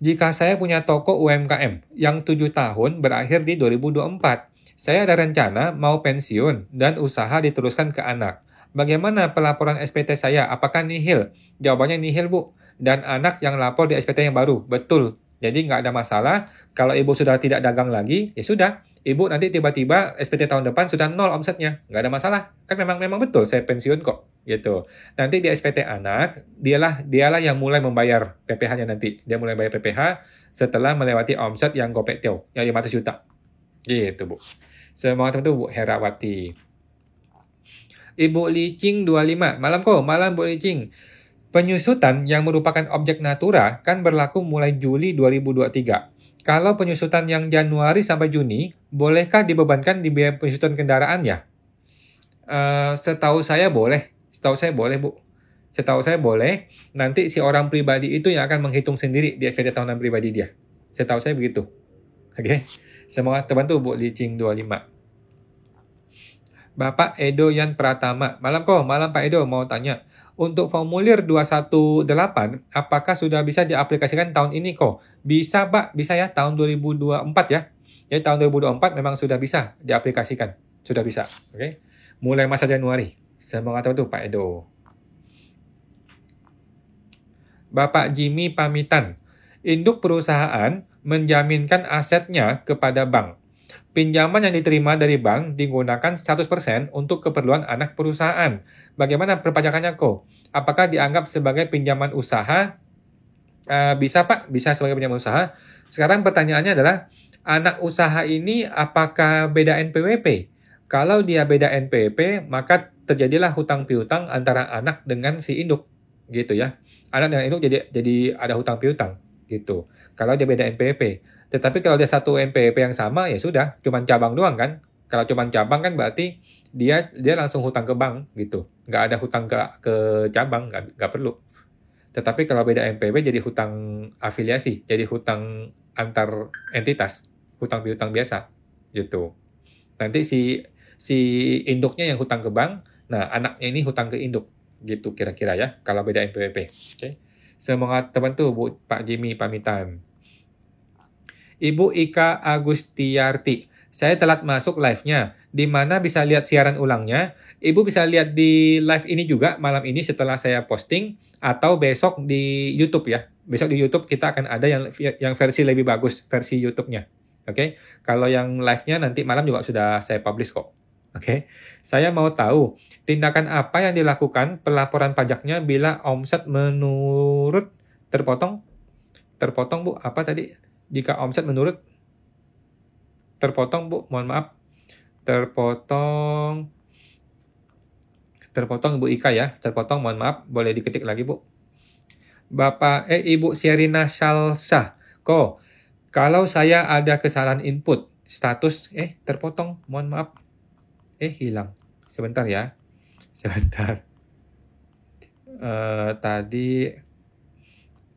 Jika saya punya toko UMKM yang 7 tahun berakhir di 2024, saya ada rencana mau pensiun dan usaha diteruskan ke anak. Bagaimana pelaporan SPT saya? Apakah nihil? Jawabannya nihil, Bu. Dan anak yang lapor di SPT yang baru. Betul. Jadi nggak ada masalah. Kalau Ibu sudah tidak dagang lagi, ya sudah. Ibu nanti tiba-tiba SPT tahun depan sudah 0 omsetnya. Nggak ada masalah. Kan memang betul saya pensiun kok. Gitu. Nanti di SPT anak, dialah yang mulai membayar PPh-nya nanti. Dia mulai bayar PPh setelah melewati omset yang gopek teo, yang 500 juta. Gitu, Bu. Semangat teman-teman Bu Herawati. Ibu Licing 25. Malam kok, malam Bu Licing. Penyusutan yang merupakan objek natura kan berlaku mulai Juli 2023. Kalau penyusutan yang Januari sampai Juni, bolehkah dibebankan di biaya penyusutan kendaraan ya? Setahu saya boleh. Bu. Setahu saya boleh. Nanti si orang pribadi itu yang akan menghitung sendiri di SPT tahunan pribadi dia. Setahu saya begitu. Oke. Semoga terbantu Bu Licing 25. Bapak Edo Yan Pratama. Malam Pak Edo, mau tanya. Untuk formulir 218, apakah sudah bisa diaplikasikan tahun ini kok? Bisa Pak, bisa ya, tahun 2024 ya. Jadi tahun 2024 memang sudah bisa diaplikasikan. Sudah bisa, oke? Mulai masa Januari. Semoga tahu tuh Pak Edo. Bapak Jimmy pamitan. Induk perusahaan menjaminkan asetnya kepada bank. Pinjaman yang diterima dari bank digunakan 100% untuk keperluan anak perusahaan. Bagaimana perpajakannya kok? Apakah dianggap sebagai pinjaman usaha? Bisa Pak, bisa sebagai pinjaman usaha. Sekarang pertanyaannya adalah, anak usaha ini apakah beda NPWP? Kalau dia beda NPWP, maka terjadilah hutang piutang antara anak dengan si induk, gitu ya. Anak dengan induk jadi ada hutang piutang, gitu. Kalau dia beda NPWP. Tetapi kalau dia satu NPWP yang sama, ya sudah, cuma cabang doang kan. Kalau cuma cabang kan berarti dia langsung hutang ke bank, gitu. Nggak ada hutang ke cabang, nggak perlu. Tetapi kalau beda NPWP jadi hutang afiliasi, jadi hutang antar entitas, hutang piutang biasa, gitu. Nanti si induknya yang hutang ke bank, nah anaknya ini hutang ke induk, gitu kira-kira ya, kalau beda NPWP. Oke. Semoga terbantu Bu Pak Jimmy pamitan. Ibu Ika Agustiarti, saya telat masuk live-nya. Di mana bisa lihat siaran ulangnya? Ibu bisa lihat di live ini juga malam ini setelah saya posting, atau besok di YouTube ya. Besok di YouTube kita akan ada yang versi lebih bagus, versi YouTube-nya. Oke, kalau yang live-nya nanti malam juga sudah saya publish kok. Oke, saya mau tahu tindakan apa yang dilakukan pelaporan pajaknya bila omset menurut terpotong Bu, apa tadi? Jika omset menurut terpotong Bu, mohon maaf. Terpotong Bu Ika ya, terpotong, mohon maaf, boleh diketik lagi Bu. Ibu Sherina Salsa, kok kalau saya ada kesalahan input status terpotong, mohon maaf, hilang, sebentar ya, sebentar.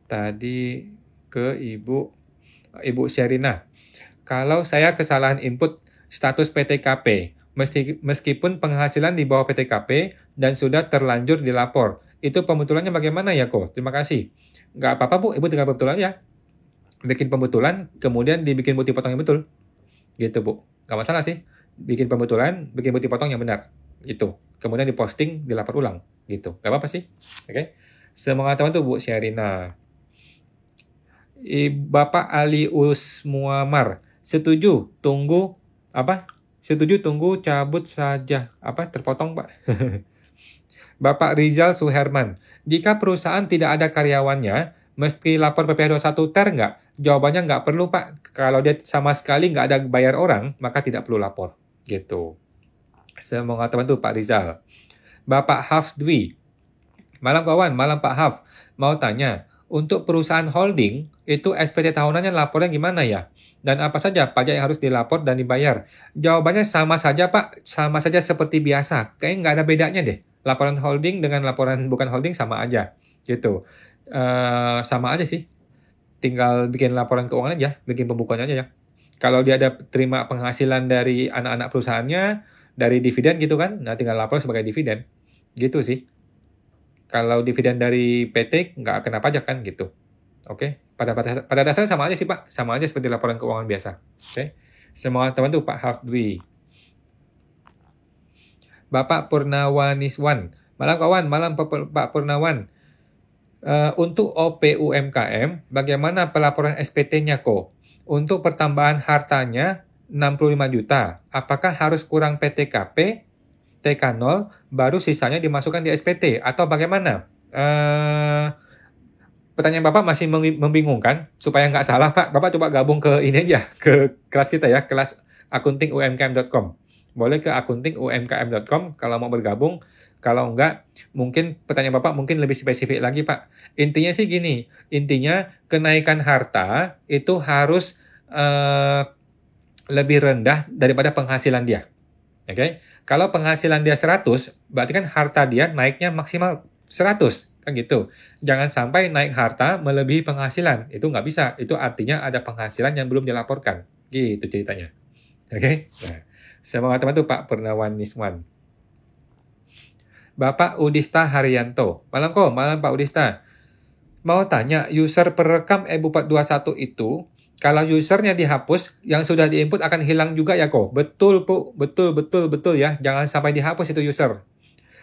Tadi ke Ibu Sherina. Kalau saya kesalahan input status PTKP, meskipun penghasilan di bawah PTKP dan sudah terlanjur dilapor, itu pembetulannya bagaimana ya kok? Terima kasih. Nggak apa-apa Bu, Ibu tinggal pembetulan ya. Bikin pembetulan, kemudian dibikin bukti potong yang betul. Gitu Bu. Nggak masalah sih. Bikin pembetulan, bikin bukti potong yang benar. Gitu. Kemudian diposting, dilapor ulang. Gitu. Nggak apa-apa sih. Oke. Semangat teman tuh Bu Syarina. Bapak Ali Usmuamar, setuju tunggu cabut saja. Terpotong Pak. Bapak Rizal Suherman, jika perusahaan tidak ada karyawannya, mesti lapor PPh 21 ter nggak? Jawabannya nggak perlu Pak. Kalau dia sama sekali nggak ada bayar orang, maka tidak perlu lapor. Gitu. Semoga terbantu Pak Rizal. Bapak Hafdwi, malam kawan, malam Pak Haf. Mau tanya, untuk perusahaan holding, itu SPT tahunannya lapornya gimana ya? Dan apa saja pajak yang harus dilapor dan dibayar? Jawabannya sama saja Pak, sama saja seperti biasa. Kayaknya nggak ada bedanya deh. Laporan holding dengan laporan bukan holding sama aja. Gitu. Sama aja sih. Tinggal bikin laporan keuangan aja, bikin pembukuannya aja ya. Kalau dia ada terima penghasilan dari anak-anak perusahaannya, dari dividen gitu kan, nah tinggal lapor sebagai dividen. Gitu sih. Kalau dividen dari PT nggak kena pajak kan gitu. Oke, pada dasarnya sama aja sih Pak, sama aja seperti laporan keuangan biasa. Oke, semoga teman tuh Pak Hafdwi. Bapak Purnawaniswan, malam kawan, malam Pak Purnawan. Untuk OPUMKM, bagaimana pelaporan SPT-nya kok? Untuk pertambahan hartanya 65 juta, apakah harus kurang PTKP, TK0, baru sisanya dimasukkan di SPT, atau bagaimana? Pertanyaan Bapak masih membingungkan, supaya nggak salah Pak, Bapak coba gabung ke ini aja, ke kelas kita ya, kelas akuntingumkm.com. Boleh ke akuntingumkm.com kalau mau bergabung. Kalau enggak, mungkin pertanyaan Bapak mungkin lebih spesifik lagi Pak. Intinya sih gini, intinya kenaikan harta itu harus lebih rendah daripada penghasilan dia. Oke? Kalau penghasilan dia 100, berarti kan harta dia naiknya maksimal 100. Kan gitu. Jangan sampai naik harta melebihi penghasilan. Itu nggak bisa. Itu artinya ada penghasilan yang belum dilaporkan. Gitu ceritanya. Oke? Nah, Semangat teman tuh Pak Purnawan Niswan. Bapak Udista Haryanto. Malam kok, malam Pak Udista. Mau tanya, user perekam e-bupet 21 itu, kalau usernya dihapus, yang sudah diinput akan hilang juga ya kok? Betul, Bu. Betul ya. Jangan sampai dihapus itu user.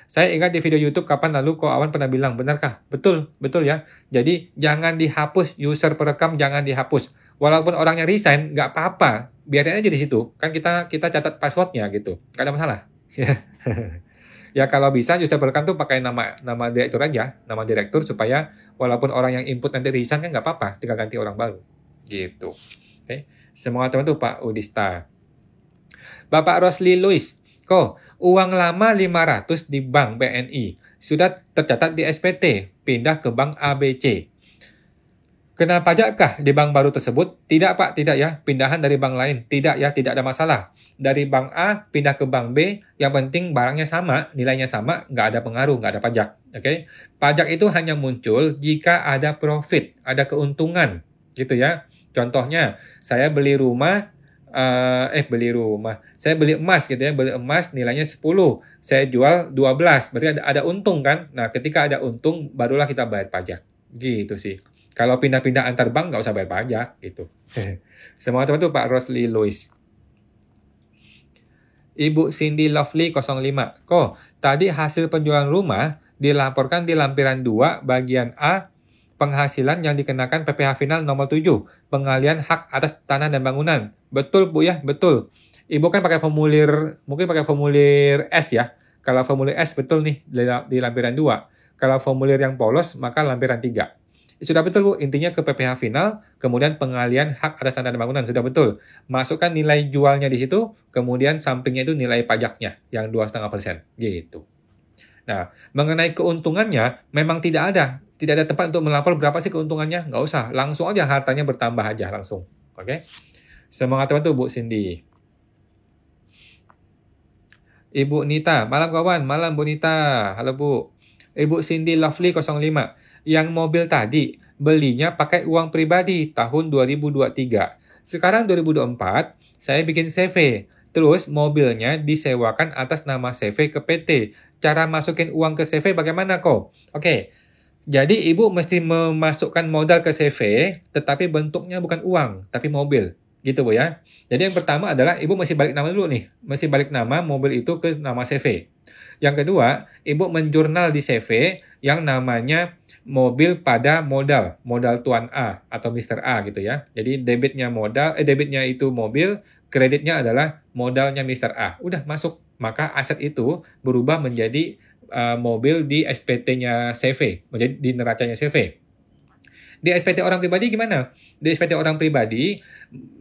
Saya ingat di video YouTube kapan lalu kok Awan pernah bilang, benarkah? Betul ya. Jadi jangan dihapus, user perekam jangan dihapus. Walaupun orangnya resign, nggak apa-apa. Biarin aja di situ. Kan kita catat passwordnya gitu. Nggak ada masalah. Ya kalau bisa user perekam tuh pakai nama direktur aja, nama direktur supaya walaupun orang yang input nanti resign kan nggak apa-apa, tinggal ganti orang baru. Gitu. Oke. Semangat teman tuh Pak Udista. Bapak Rosli Louis, kok uang lama 500 di bank BNI sudah tercatat di SPT, pindah ke bank ABC. Kena pajakkah di bank baru tersebut? Tidak Pak, tidak ya. Pindahan dari bank lain. Tidak ya, tidak ada masalah. Dari bank A pindah ke bank B, yang penting barangnya sama, nilainya sama, nggak ada pengaruh, nggak ada pajak. Oke? Pajak itu hanya muncul jika ada profit, ada keuntungan. Gitu ya. Contohnya, saya beli rumah, saya beli emas gitu ya, beli emas nilainya 10, saya jual 12, berarti ada untung kan? Nah, ketika ada untung, barulah kita bayar pajak. Gitu sih. Kalau pindah-pindah antar bank, nggak usah bayar pajak, gitu. Semangat teman tuh Pak Rosli Louis. Ibu Cindy Lovely 05. Kok, tadi hasil penjualan rumah dilaporkan di lampiran 2, bagian A, penghasilan yang dikenakan PPh final nomor 7, pengalian hak atas tanah dan bangunan. Betul, Bu ya, betul. Ibu kan pakai formulir, mungkin pakai formulir S ya. Kalau formulir S betul nih di lampiran 2. Kalau formulir yang polos, maka lampiran 3. Sudah betul Bu, intinya ke PPh final, kemudian pengalian hak atas tanah dan bangunan, sudah betul. Masukkan nilai jualnya di situ, kemudian sampingnya itu nilai pajaknya, yang 2,5%, gitu. Nah, mengenai keuntungannya, memang tidak ada tempat untuk melapor berapa sih keuntungannya, nggak usah, langsung aja hartanya bertambah aja langsung, oke? Semangat teman tuh Bu Cindy. Ibu Nita, malam kawan, malam Bu Nita, halo Bu. Ibu Cindy Lovely 05. Yang mobil tadi belinya pakai uang pribadi tahun 2023. Sekarang 2024, saya bikin CV. Terus mobilnya disewakan atas nama CV ke PT. Cara masukin uang ke CV bagaimana kok? Oke, jadi ibu mesti memasukkan modal ke CV, tetapi bentuknya bukan uang, tapi mobil. Gitu Bu ya. Jadi yang pertama adalah ibu mesti balik nama dulu nih. Mesti balik nama mobil itu ke nama CV. Yang kedua, ibu menjurnal di CV yang namanya mobil pada modal Tuan A atau Mr. A gitu ya. Jadi debitnya itu mobil, kreditnya adalah modalnya Mr. A. Udah masuk, maka aset itu berubah menjadi mobil di SPT-nya CV, menjadi di neracanya CV. Di SPT orang pribadi gimana? Di SPT orang pribadi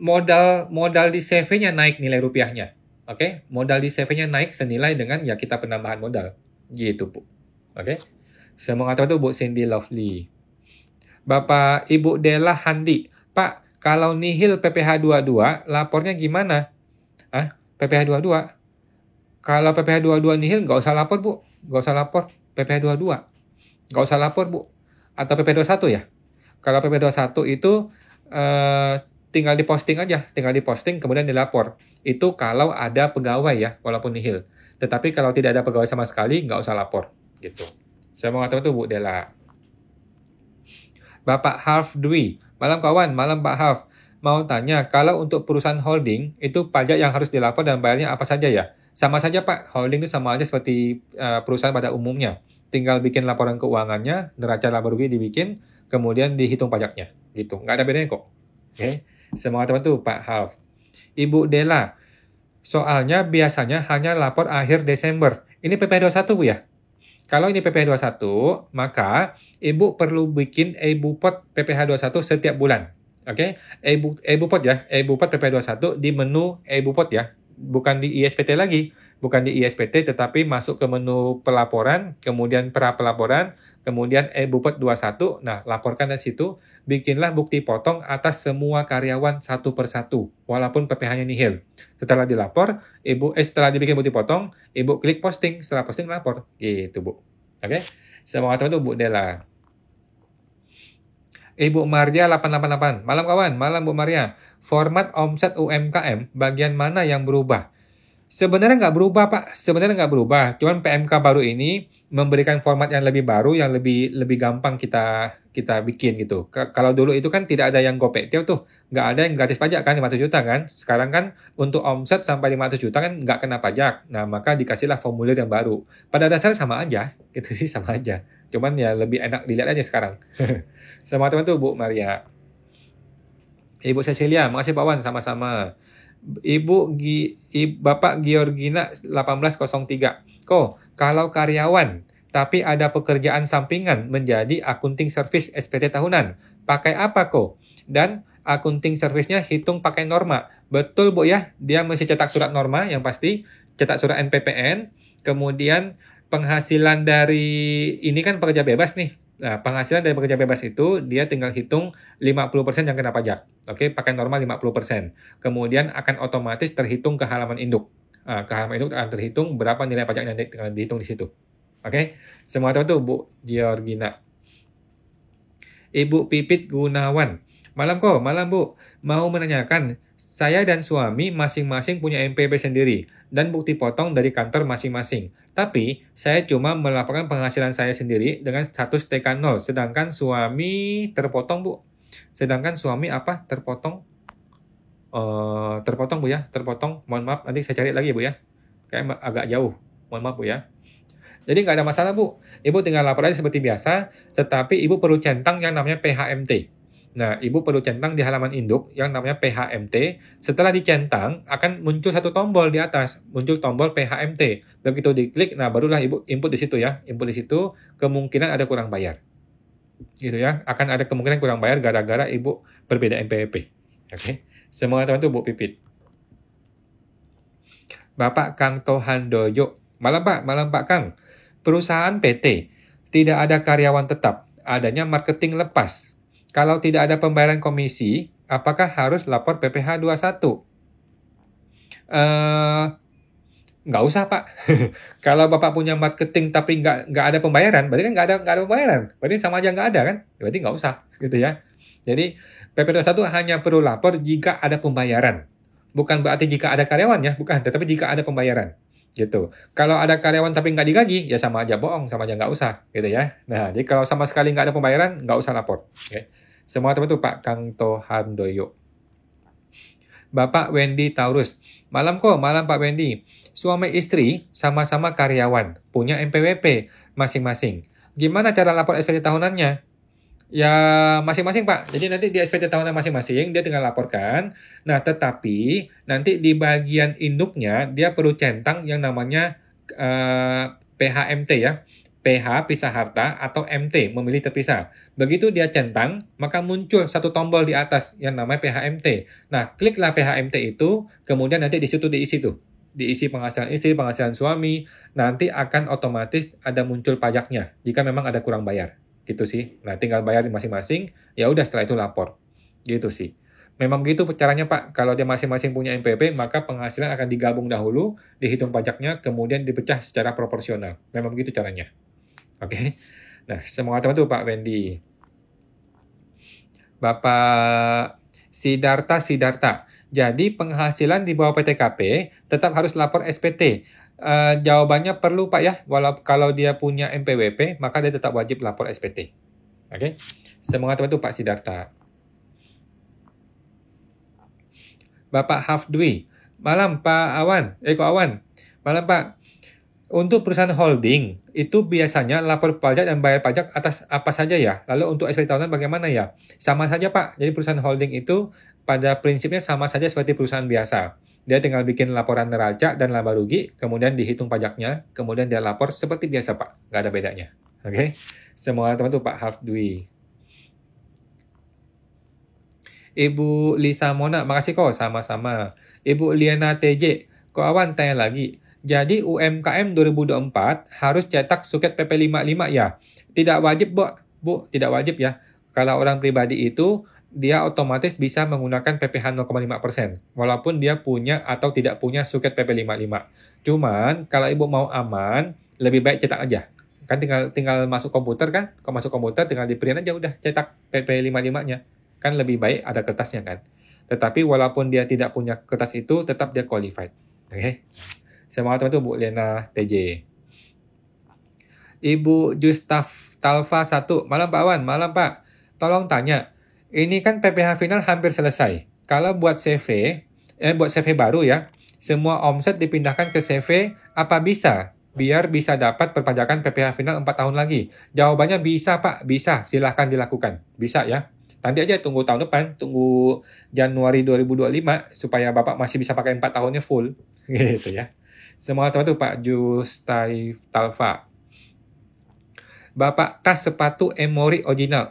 modal di CV-nya naik nilai rupiahnya. Oke, modal di CV-nya naik senilai dengan ya kita penambahan modal. Gitu, Bu. Oke. Semangat tuh Bu Cindy Lovely. Bapak Ibu Della Handi. Pak, kalau nihil PPh 22, lapornya gimana? PPh 22? Kalau PPh 22 nihil, nggak usah lapor, Bu. Nggak usah lapor. PPh 22. Nggak usah lapor, Bu. Atau PPh 21 ya? Kalau PPh 21 itu tinggal diposting aja. Tinggal diposting, kemudian dilapor. Itu kalau ada pegawai ya, walaupun nihil. Tetapi kalau tidak ada pegawai sama sekali, nggak usah lapor. Gitu. Saya mau ngatakan itu Bu Della. Bapak Half Dwi. Malam kawan, malam Pak Half. Mau tanya, kalau untuk perusahaan holding, itu pajak yang harus dilapor dan bayarnya apa saja ya? Sama saja Pak, holding itu sama aja seperti perusahaan pada umumnya. Tinggal bikin laporan keuangannya, neraca laba rugi dibikin, kemudian dihitung pajaknya. Gitu, nggak ada bedanya kok. Oke, semangat teman tuh Pak Half. Ibu Della, soalnya biasanya hanya lapor akhir Desember. Ini PPh 21 Bu ya? Kalau ini PPh 21, maka Ibu perlu bikin e-bupot PPh 21 setiap bulan. Oke? E-bupot ya, e-bupot PPh 21 di menu e-bupot ya. Bukan di ISPT lagi, bukan di ISPT tetapi masuk ke menu pelaporan, kemudian pra pelaporan, kemudian e-bupot 21. Nah, laporkan dari situ, bikinlah bukti potong atas semua karyawan satu persatu, walaupun PPh-nya nihil. Setelah dilapor, setelah dibikin bukti potong, Ibu klik posting, setelah posting lapor. Gitu, Bu. Oke? Semangat teman-teman, Bu Della. Ibu Maria 888. Malam kawan, malam Bu Maria. Format omset UMKM, bagian mana yang berubah? Sebenarnya nggak berubah, Pak. Sebenarnya nggak berubah. Cuman PMK baru ini memberikan format yang lebih baru, yang lebih gampang kita kita bikin gitu. Kalau dulu itu kan tidak ada yang GoPay tuh, nggak ada yang gratis pajak kan 500 juta kan. Sekarang kan untuk omset sampai 500 juta kan nggak kena pajak. Nah, maka dikasihlah formulir yang baru. Pada dasarnya sama aja, itu sih sama aja. Cuman ya lebih enak dilihat aja sekarang. Sama teman tuh Bu Maria. Ibu Cecilia, makasih Pak Wan, sama-sama. Bapak Georgina 1803. Kalau karyawan, tapi ada pekerjaan sampingan menjadi akunting service SPT tahunan, pakai apa Dan akunting service-nya hitung pakai norma. Betul Bu ya, dia mesti cetak surat norma yang pasti, cetak surat NPPN, kemudian penghasilan dari ini kan pekerja bebas nih. Nah, penghasilan dari pekerja bebas itu dia tinggal hitung 50% yang kena pajak. Oke, pakai norma 50%. Kemudian akan otomatis terhitung ke halaman induk. Ke halaman induk akan terhitung berapa nilai pajak yang dihitung di situ. Oke, semua itu Bu Georgina. Ibu Pipit Gunawan. Malam Bu. Mau menanyakan, saya dan suami masing-masing punya MPP sendiri dan bukti potong dari kantor masing-masing. Tapi, saya cuma melaporkan penghasilan saya sendiri dengan status TK0, sedangkan suami terpotong, Bu. Sedangkan suami apa? Terpotong? Terpotong, Bu ya. Terpotong. Mohon maaf, nanti saya cari lagi, Bu ya. Kayak agak jauh. Mohon maaf, Bu ya. Jadi nggak ada masalah, Bu. Ibu tinggal lapor aja seperti biasa, tetapi Ibu perlu centang yang namanya PHMT. Nah, Ibu perlu centang di halaman induk yang namanya PHMT. Setelah dicentang, akan muncul satu tombol di atas. Muncul tombol PHMT. Begitu diklik, nah barulah Ibu input di situ ya. Input di situ, kemungkinan ada kurang bayar. Gitu ya. Akan ada kemungkinan kurang bayar gara-gara Ibu berbeda MPWP. Oke. Semoga teman-teman Bu Pipit. Bapak Kang Tohandoyo. Malam Pak Kang. Perusahaan PT. Tidak ada karyawan tetap. Adanya marketing lepas. Kalau tidak ada pembayaran komisi, apakah harus lapor PPh 21? Nggak usah, Pak. Kalau Bapak punya marketing tapi nggak ada pembayaran, berarti kan nggak ada pembayaran. Berarti sama aja nggak ada kan? Berarti nggak usah, gitu ya. Jadi, PP 21 hanya perlu lapor jika ada pembayaran. Bukan berarti jika ada karyawan ya, bukan. Tetapi jika ada pembayaran. Gitu. Kalau ada karyawan tapi nggak digaji, ya sama aja bohong, sama aja nggak usah, gitu ya. Nah, jadi kalau sama sekali nggak ada pembayaran, nggak usah lapor. Okay. Semua teman-teman Pak Kang Tohandoyo. Bapak Wendy Taurus. Malam Pak Wendy. Suami istri sama-sama karyawan, punya MPWP masing-masing. Gimana cara lapor SPT tahunannya? Ya masing-masing Pak. Jadi nanti di SPT tahunan masing-masing dia tinggal laporkan. Nah tetapi nanti di bagian induknya dia perlu centang yang namanya PHMT ya. PH pisah harta atau MT memilih terpisah. Begitu dia centang, maka muncul satu tombol di atas yang namanya PHMT. Nah, kliklah PHMT itu, kemudian nanti di situ diisi tuh. Diisi penghasilan istri, penghasilan suami, nanti akan otomatis ada muncul pajaknya jika memang ada kurang bayar. Gitu sih. Nah, tinggal bayar masing-masing, ya udah setelah itu lapor. Gitu sih. Memang begitu caranya Pak. Kalau dia masing-masing punya MPP, maka penghasilan akan digabung dahulu, dihitung pajaknya, kemudian dipecah secara proporsional. Memang begitu caranya. Oke. Nah, semoga teman-teman Pak Wendy. Bapak Sidarta. Jadi penghasilan di bawah PTKP tetap harus lapor SPT. Jawabannya perlu Pak ya. Walau kalau dia punya MPWP, maka dia tetap wajib lapor SPT. Oke. Semoga teman-teman Pak Sidarta. Bapak Hafdwi. Malam Pak Awan. Kok Awan. Malam Pak. Untuk perusahaan holding, itu biasanya lapor pajak dan bayar pajak atas apa saja ya? Lalu untuk SPT tahunan bagaimana ya? Sama saja Pak, jadi perusahaan holding itu pada prinsipnya sama saja seperti perusahaan biasa. Dia tinggal bikin laporan neraca dan laba rugi, kemudian dihitung pajaknya, kemudian dia lapor seperti biasa Pak, nggak ada bedanya. Oke, Semoga teman-teman Pak Hafdwi. Ibu Lisa Mona, makasih sama-sama. Ibu Liana TJ, Awan tanya lagi. Jadi UMKM 2024 harus cetak suket PP 55 ya? Tidak wajib, Bu. Tidak wajib ya. Kalau orang pribadi itu, dia otomatis bisa menggunakan PPh 0,5%. Walaupun dia punya atau tidak punya suket PP 55. Cuman, kalau Ibu mau aman, lebih baik cetak aja. Kan tinggal masuk komputer kan? Kalau masuk komputer tinggal di print aja udah cetak PP 55-nya. Kan lebih baik ada kertasnya kan? Tetapi walaupun dia tidak punya kertas itu, tetap dia qualified. Oke? Semangat teman tu Bu Lena TJ. Ibu Justaf Talfa 1. Malam Pak Wan, malam Pak. Tolong tanya, ini kan PPH final hampir selesai. Kalau buat CV baru ya, semua omset dipindahkan ke CV, apa bisa? Biar bisa dapat perpajakan PPH final 4 tahun lagi. Jawabannya bisa Pak, bisa. Silahkan dilakukan. Bisa ya. Nanti aja tunggu tahun depan, tunggu Januari 2025, supaya Bapak masih bisa pakai 4 tahunnya full. Gitu ya. Semangat teman tuh Pak Justaif Talfa. Bapak tas sepatu Emori original.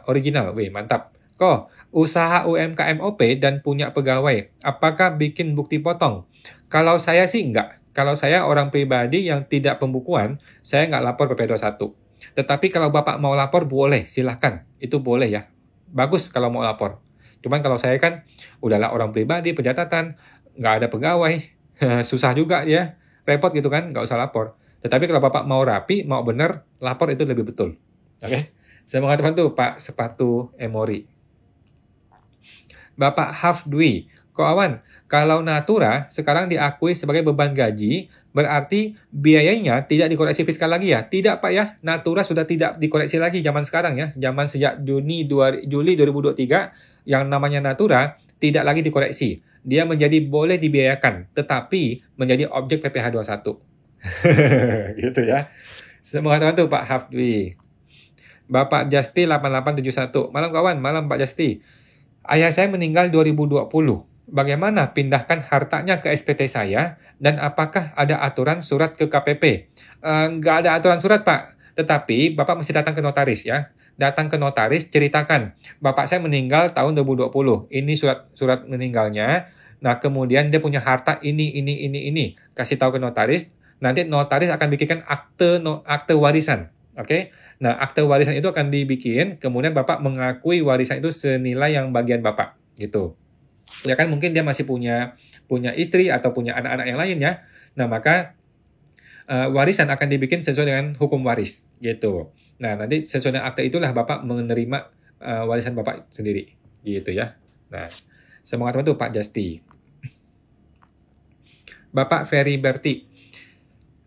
Wih, mantap. Kok, usaha UMKM OP dan punya pegawai, apakah bikin bukti potong? Kalau saya sih enggak. Kalau saya orang pribadi yang tidak pembukuan, saya nggak lapor PP21. Tetapi kalau Bapak mau lapor, boleh, silahkan. Itu boleh ya. Bagus kalau mau lapor. Cuman kalau saya kan, udahlah orang pribadi, pencatatan, nggak ada pegawai, susah juga ya, repot gitu kan, nggak usah lapor. Tetapi kalau Bapak mau rapi, mau benar, lapor itu lebih betul. Oke? Semangat teman tuh Pak Sepatu Emori. Bapak Hafdwi, Ko Awan, kalau Natura sekarang diakui sebagai beban gaji, berarti biayanya tidak dikoreksi fiskal lagi ya? Tidak Pak ya, Natura sudah tidak dikoreksi lagi zaman sekarang ya. Zaman sejak Juli 2023, yang namanya Natura tidak lagi dikoreksi. Dia menjadi boleh dibiayakan, tetapi menjadi objek PPh 21. Gitu ya. Semangat teman tuh Pak Hafdwi. Bapak Justi 8871. Malam kawan, malam Pak Justi. Ayah saya meninggal 2020. Bagaimana pindahkan hartanya ke SPT saya dan apakah ada aturan surat ke KPP? Nggak ada aturan surat Pak, tetapi Bapak mesti datang ke notaris ya. Datang ke notaris, ceritakan, Bapak saya meninggal tahun 2020. Ini surat meninggalnya. Nah, kemudian dia punya harta ini. Kasih tahu ke notaris. Nanti notaris akan bikinkan akte warisan. Oke? Nah, akte warisan itu akan dibikin, kemudian Bapak mengakui warisan itu senilai yang bagian Bapak, gitu. Ya kan mungkin dia masih punya istri atau punya anak-anak yang lain ya. Nah, maka warisan akan dibikin sesuai dengan hukum waris, gitu. Nah, nanti sesuai dengan akte itulah Bapak menerima warisan Bapak sendiri, gitu ya. Nah, semangat teman tuh Pak Justi. Bapak Ferry Berti,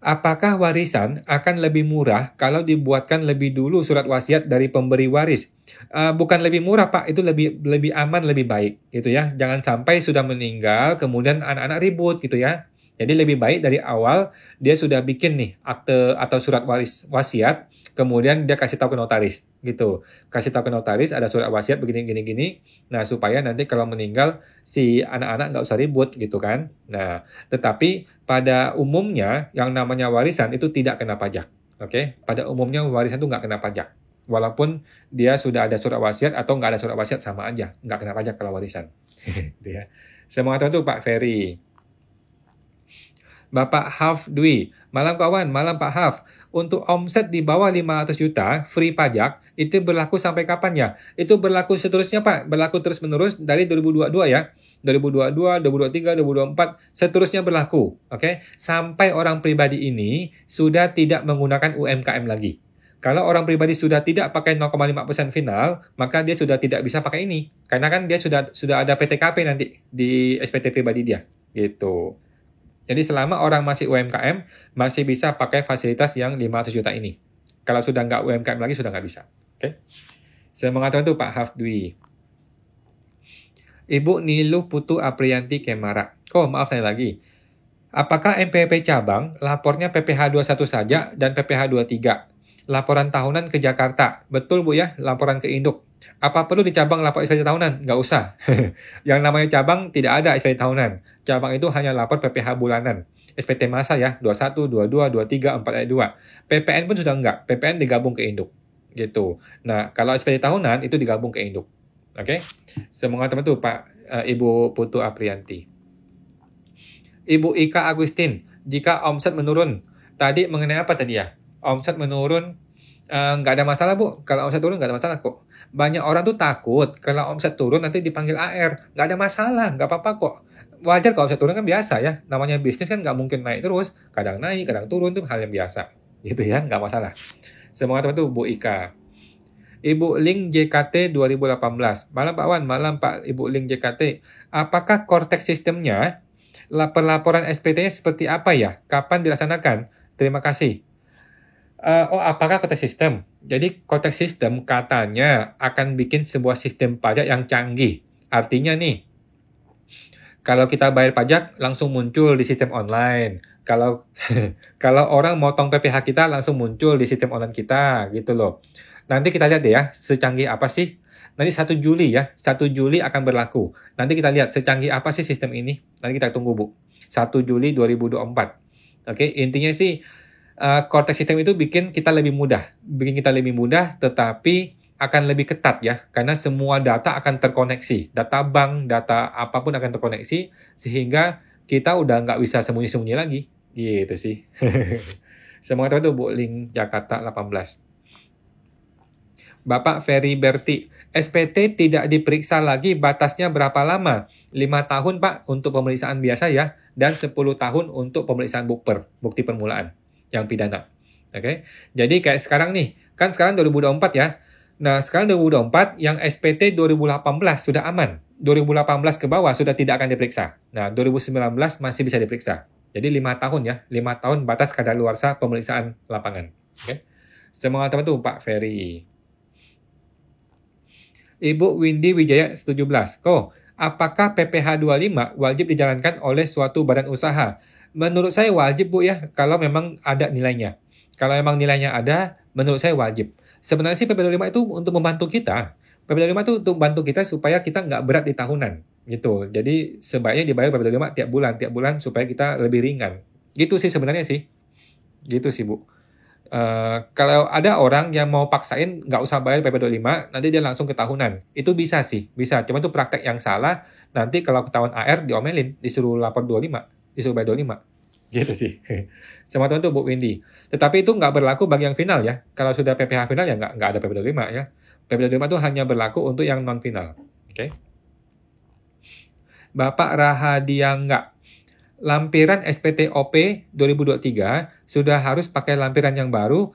apakah warisan akan lebih murah kalau dibuatkan lebih dulu surat wasiat dari pemberi waris? Bukan lebih murah Pak, itu lebih aman, lebih baik gitu ya. Jangan sampai sudah meninggal kemudian anak-anak ribut gitu ya. Jadi lebih baik dari awal dia sudah bikin nih akte atau surat wasiat, kemudian dia kasih tahu ke notaris gitu. Kasih tahu ke notaris ada surat wasiat begini. Nah, supaya nanti kalau meninggal si anak-anak nggak usah ribut gitu kan. Nah, tetapi pada umumnya yang namanya warisan itu tidak kena pajak. Oke? Pada umumnya warisan itu nggak kena pajak. Walaupun dia sudah ada surat wasiat atau nggak ada surat wasiat sama aja. Nggak kena pajak kalau warisan. Gitu ya. Semangat tuh Pak Ferry. Bapak Haf Dwi, malam kawan, malam Pak Haf. Untuk omset di bawah 500 juta, free pajak, itu berlaku sampai kapan ya? Itu berlaku seterusnya Pak, berlaku terus-menerus dari 2022 ya. 2022, 2023, 2024, seterusnya berlaku. Oke? Sampai orang pribadi ini sudah tidak menggunakan UMKM lagi. Kalau orang pribadi sudah tidak pakai 0,5% final, maka dia sudah tidak bisa pakai ini. Karena kan dia sudah ada PTKP nanti di SPT pribadi dia. Gitu. Jadi selama orang masih UMKM, masih bisa pakai fasilitas yang 500 juta ini. Kalau sudah nggak UMKM lagi, sudah nggak bisa. Oke? Saya mengatakan itu Pak Hafdwi. Ibu Niluh Putu Aprianti Kemara. Maaf saya lagi. Apakah MPP cabang lapornya PPh 21 saja dan PPh 23? Laporan tahunan ke Jakarta. Betul Bu ya, laporan ke induk. Apa perlu di cabang lapor SPT tahunan? Nggak usah. Yang namanya cabang tidak ada SPT tahunan. Cabang itu hanya lapor PPh bulanan. SPT masa ya, 21, 22, 23, 4 2. PPN pun sudah enggak. PPN digabung ke induk. Gitu. Nah, kalau SPT tahunan itu digabung ke induk. Oke? Semoga teman tuh Pak Ibu Putu Aprianti. Ibu Ika Agustin, jika omset menurun. Tadi mengenai apa tadi ya? Omset menurun, nggak ada masalah Bu. Kalau omset turun nggak ada masalah kok. Banyak orang tuh takut kalau omset turun nanti dipanggil AR. Nggak ada masalah, nggak apa-apa kok. Wajar kalau omset turun kan biasa ya. Namanya bisnis kan nggak mungkin naik terus. Kadang naik, kadang turun itu hal yang biasa. Gitu ya, nggak masalah. Semoga teman tuh Bu Ika. Ibu Ling JKT 2018. Malam Pak Wan, malam Pak Ibu Ling JKT. Apakah Cortex sistemnya Pelaporan SPT-nya seperti apa ya? Kapan dilaksanakan? Terima kasih. Apakah konteks sistem? Jadi konteks sistem katanya akan bikin sebuah sistem pajak yang canggih. Artinya nih, kalau kita bayar pajak langsung muncul di sistem online. Kalau kalau orang motong PPh kita langsung muncul di sistem online kita gitu loh. Nanti kita lihat deh ya, secanggih apa sih? Nanti 1 Juli ya, 1 Juli akan berlaku. Nanti kita lihat secanggih apa sih sistem ini. Nanti kita tunggu, Bu. 1 Juli 2024. Oke, intinya sih konteks sistem itu bikin kita lebih mudah, tetapi akan lebih ketat ya, karena semua data akan terkoneksi, data bank, data apapun akan terkoneksi, sehingga kita udah nggak bisa sembunyi-sembunyi lagi, gitu sih. Semoga itu Bu Link Jakarta 18. Bapak Ferry Berti, SPT tidak diperiksa lagi, batasnya berapa lama? 5 tahun Pak untuk pemeriksaan biasa ya, dan 10 tahun untuk pemeriksaan bukti permulaan yang pidana. Oke. Jadi kayak sekarang nih, kan sekarang 2024 ya. Nah, sekarang 2024 yang SPT 2018 sudah aman. 2018 ke bawah sudah tidak akan diperiksa. Nah, 2019 masih bisa diperiksa. Jadi 5 tahun ya, 5 tahun batas kadaluarsa pemeriksaan lapangan. Oke. Semangat teman-teman Pak Ferry. Ibu Windy Wijaya 17. Apakah PPh 25 wajib dijalankan oleh suatu badan usaha? Menurut saya wajib Bu ya, kalau memang ada nilainya. Kalau memang nilainya ada, menurut saya wajib. Sebenarnya sih PPh 25 itu untuk membantu kita. PPh 25 itu untuk membantu kita supaya kita nggak berat di tahunan. Gitu. Jadi sebaiknya dibayar PPh 25 tiap bulan supaya kita lebih ringan. Gitu sih sebenarnya sih. Gitu sih Bu. Kalau ada orang yang mau paksain nggak usah bayar PP25, nanti dia langsung ke tahunan. Itu bisa sih, bisa. Cuma itu praktek yang salah. Nanti kalau ketahuan AR diomelin, disuruh lapor 25, disuruh bayar 25. Gitu sih. Sama teman tuh Bu Windy. Tetapi itu nggak berlaku bagi yang final ya. Kalau sudah PPh final ya nggak ada PP25 ya. PP25 itu hanya berlaku untuk yang non final. Oke. Bapak Rahadiangga. Lampiran SPT-OP 2023 sudah harus pakai lampiran yang baru?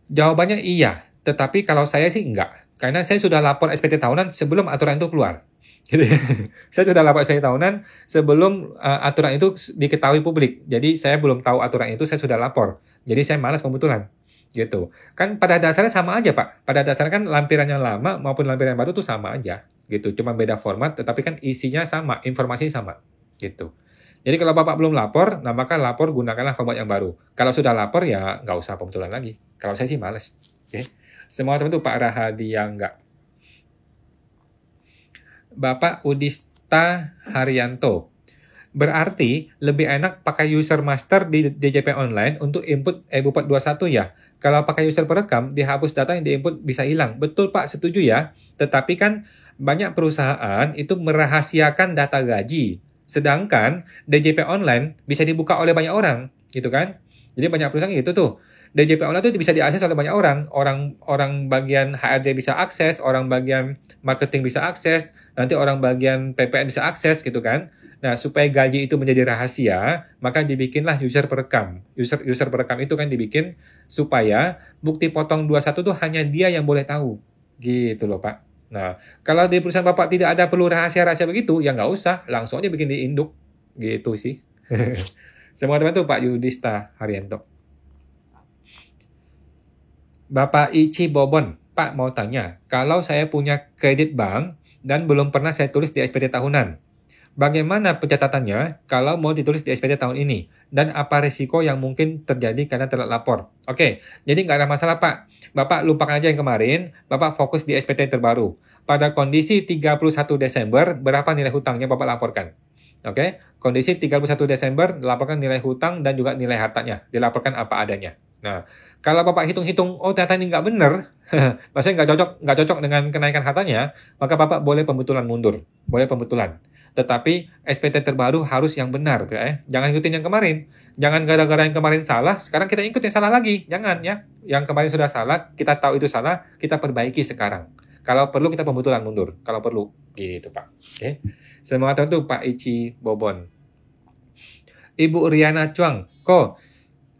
Jawabannya iya, tetapi kalau saya sih enggak. Karena saya sudah lapor SPT tahunan sebelum aturan itu keluar. Gitu ya. Saya sudah lapor SPT tahunan sebelum aturan itu diketahui publik. Jadi saya belum tahu aturan itu, saya sudah lapor. Jadi saya malas pembetulan. Gitu. Kan pada dasarnya sama aja, Pak. Pada dasarnya kan lampiran yang lama maupun lampiran yang baru itu sama aja. Gitu. Cuma beda format, tetapi kan isinya sama, informasinya sama. Gitu. Jadi kalau Bapak belum lapor, nah maka lapor gunakanlah format yang baru. Kalau sudah lapor ya nggak usah pembetulan lagi. Kalau saya sih males. Oke. Semua teman itu Pak Rahadiangga. Bapak Udista Haryanto. Berarti lebih enak pakai user master di DJP online untuk input e-Bupet 21 ya. Kalau pakai user perekam, dihapus data yang diinput bisa hilang. Betul Pak, setuju ya. Tetapi kan banyak perusahaan itu merahasiakan data gaji. Sedangkan DJP online bisa dibuka oleh banyak orang, gitu kan? Jadi banyak perusahaan gitu tuh. DJP online itu bisa diakses oleh banyak orang. Orang bagian HRD bisa akses, orang bagian marketing bisa akses, nanti orang bagian PPN bisa akses gitu kan. Nah, supaya gaji itu menjadi rahasia, maka dibikinlah user perekam. User perekam itu kan dibikin supaya bukti potong 21 tuh hanya dia yang boleh tahu. Gitu loh, Pak. Nah, kalau di perusahaan Bapak tidak ada perlu rahasia-rahasia begitu, ya nggak usah. Langsung aja bikin di induk. Gitu sih. Semua teman tuh Pak Yudhista Haryanto. Bapak Ichi Bobon, Pak mau tanya, kalau saya punya kredit bank dan belum pernah saya tulis di SPT tahunan, bagaimana pencatatannya kalau mau ditulis di SPT tahun ini? Dan apa risiko yang mungkin terjadi karena telat lapor? Oke, jadi nggak ada masalah Pak. Bapak lupakan aja yang kemarin, Bapak fokus di SPT terbaru. Pada kondisi 31 Desember, berapa nilai hutangnya Bapak laporkan? Oke, kondisi 31 Desember, laporkan nilai hutang dan juga nilai hartanya. Dilaporkan apa adanya. Nah, kalau Bapak hitung-hitung, oh ternyata ini nggak benar, maksudnya nggak cocok dengan kenaikan hartanya, maka Bapak boleh pembetulan mundur. Boleh pembetulan. Tetapi SPT terbaru harus yang benar, ya. Jangan ikutin yang kemarin. Jangan gara-gara yang kemarin salah, sekarang kita ikut yang salah lagi. Jangan ya. Yang kemarin sudah salah, kita tahu itu salah, kita perbaiki sekarang. Kalau perlu kita pembetulan mundur. Kalau perlu, gitu Pak. Oke. Semangat untuk Pak Ichi Bobon. Ibu Riana Chuang,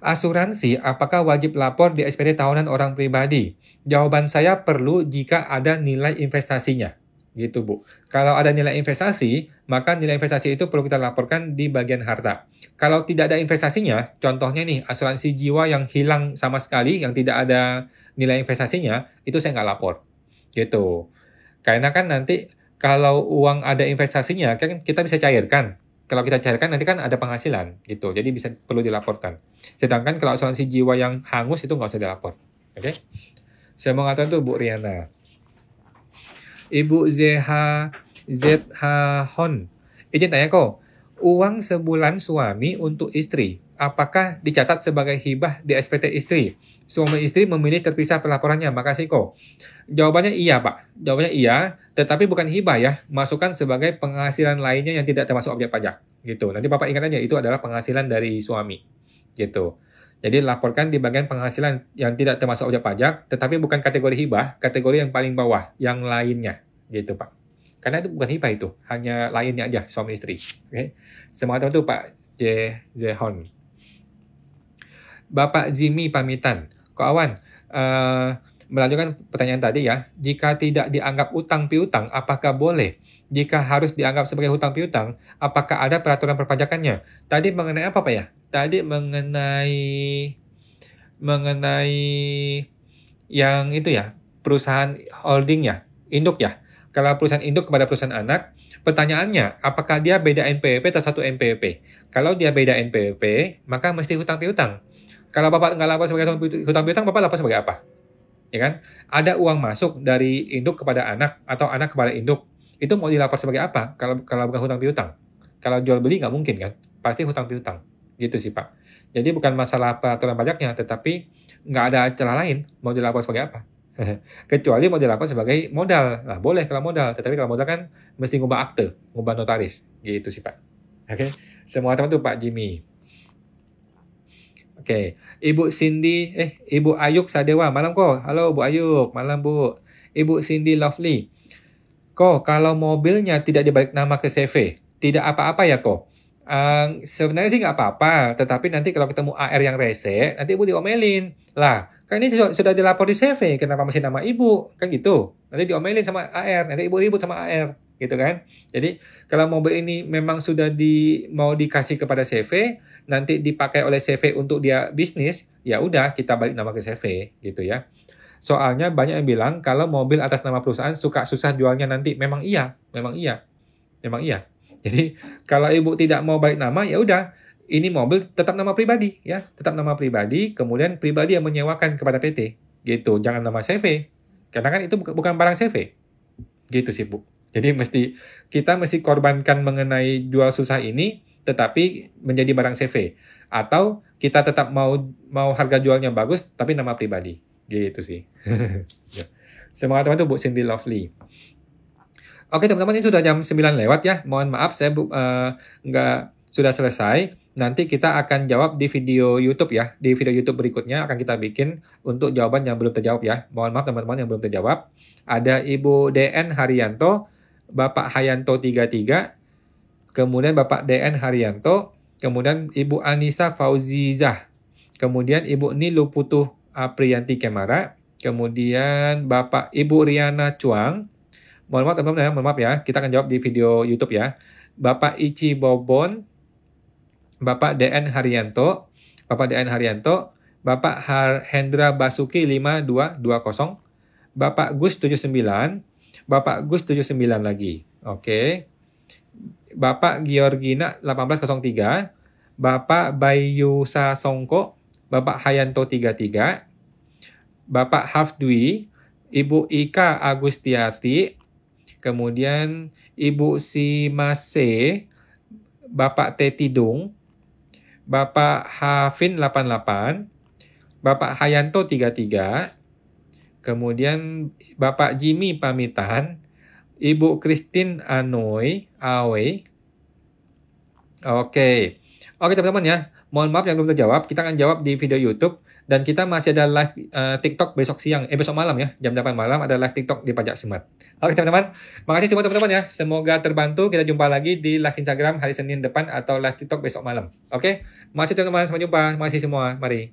asuransi apakah wajib lapor di SPT tahunan orang pribadi? Jawaban saya perlu jika ada nilai investasinya. Gitu, Bu. Kalau ada nilai investasi, maka nilai investasi itu perlu kita laporkan di bagian harta. Kalau tidak ada investasinya, contohnya nih, asuransi jiwa yang hilang sama sekali, yang tidak ada nilai investasinya, itu saya nggak lapor. Gitu. Karena kan nanti kalau uang ada investasinya, kan kita bisa cairkan. Kalau kita cairkan nanti kan ada penghasilan gitu. Jadi bisa perlu dilaporkan. Sedangkan kalau asuransi jiwa yang hangus itu nggak usah dilapor. Oke? Saya mau ngatakan tuh Bu Riana. Ibu ZH Hon. Izin tanya kok, uang sebulan suami untuk istri, apakah dicatat sebagai hibah di SPT istri? Suami istri memilih terpisah pelaporannya, makasih kok. Jawabannya iya, Pak. Jawabannya iya, tetapi bukan hibah ya. Masukkan sebagai penghasilan lainnya yang tidak termasuk objek pajak. Gitu. Nanti Bapak ingat aja, itu adalah penghasilan dari suami. Gitu. Jadi laporkan di bagian penghasilan yang tidak termasuk objek pajak, tetapi bukan kategori hibah, kategori yang paling bawah, yang lainnya. Gitu, Pak. Karena itu bukan hibah itu, hanya lainnya aja, suami istri. Oke. Semangat itu Pak Zehon. Bapak Jimmy pamitan. Kok Awan, melanjutkan pertanyaan tadi ya, jika tidak dianggap utang piutang, apakah boleh? Jika harus dianggap sebagai hutang piutang, apakah ada peraturan perpajakannya? Tadi mengenai apa Pak ya? Tadi mengenai yang itu ya, perusahaan holding ya, induk ya. Kalau perusahaan induk kepada perusahaan anak, pertanyaannya, apakah dia beda NPWP atau satu NPWP? Kalau dia beda NPWP, maka mesti hutang piutang. Kalau Bapak nggak lapor sebagai hutang piutang, Bapak lapor sebagai apa? Ya kan? Ada uang masuk dari induk kepada anak atau anak kepada induk. Itu mau dilapor sebagai apa? Kalau bukan hutang piutang. Kalau jual beli nggak mungkin kan? Pasti hutang piutang. Gitu sih Pak. Jadi bukan masalah peraturan pajaknya, tetapi nggak ada celah lain mau dilapor sebagai apa. Kecuali mau dilapor sebagai modal. Nah, boleh kalau modal. Tetapi kalau modal kan mesti ngubah akte, ngubah notaris. Gitu sih Pak. Oke. Semua teman tuh Pak Jimmy. Oke, Ibu Cindy, Ibu Ayuk Sadewa, malam kok. Halo Bu Ayuk, malam Bu. Ibu Cindy Lovely. Kok kalau mobilnya tidak dibalik nama ke CV, tidak apa-apa ya kok? Sebenarnya sih nggak apa-apa, tetapi nanti kalau ketemu AR yang rese, nanti Ibu diomelin. Lah, kan ini sudah dilapor di CV, kenapa masih nama Ibu? Kan gitu. Nanti diomelin sama AR, nanti Ibu ribut sama AR. Gitu kan? Jadi, kalau mobil ini memang sudah mau dikasih kepada CV, nanti dipakai oleh CV untuk dia bisnis, ya udah kita balik nama ke CV gitu ya. Soalnya banyak yang bilang kalau mobil atas nama perusahaan suka susah jualnya nanti. Memang iya. Jadi kalau Ibu tidak mau balik nama, ya udah ini mobil tetap nama pribadi ya, tetap nama pribadi, kemudian pribadi yang menyewakan kepada PT gitu. Jangan nama CV. Karena kan itu bukan barang CV. Gitu sih, Bu. Jadi kita mesti korbankan mengenai jual susah ini, tetapi menjadi barang CV. Atau kita tetap mau harga jualnya bagus, tapi nama pribadi. Gitu sih. Semangat teman-teman tuh Bu Cindy Lovely. Oke teman-teman, ini sudah jam 9 lewat ya. Mohon maaf saya sudah selesai. Nanti kita akan jawab di video YouTube ya. Di video YouTube berikutnya akan kita bikin untuk jawaban yang belum terjawab ya. Mohon maaf teman-teman yang belum terjawab. Ada Ibu DN Haryanto, Bapak Hayanto 33, kemudian Bapak DN Haryanto, kemudian Ibu Anissa Fauzizah, kemudian Ibu Nilu Putuh Apriyanti Kemara, kemudian Bapak Ibu Riana Chuang. Mohon maaf teman-teman ya, mohon maaf ya. Kita akan jawab di video YouTube ya. Bapak Ichi Bobon, Bapak DN Haryanto, Bapak Hendra Basuki 5220, Bapak Gus 79, Bapak Gus 79 lagi. Oke. Bapak Georgina 1803, Bapak Bayusa Songko, Bapak Hayanto 33, Bapak Hafdwi, Ibu Ika Agustiati, kemudian Ibu Simase, Bapak Tetidung, Bapak Hafin 88, Bapak Hayanto 33, kemudian Bapak Jimmy pamitan, Ibu Christine Awe. Oke teman-teman ya. Mohon maaf yang belum terjawab. Kita akan jawab di video YouTube. Dan kita masih ada live TikTok besok malam ya. Jam 8 malam ada live TikTok di Pajak Smart. Oke teman-teman. Makasih semua teman-teman ya. Semoga terbantu. Kita jumpa lagi di live Instagram hari Senin depan atau live TikTok besok malam. Oke. Makasih teman-teman. Sampai jumpa. Makasih semua. Mari.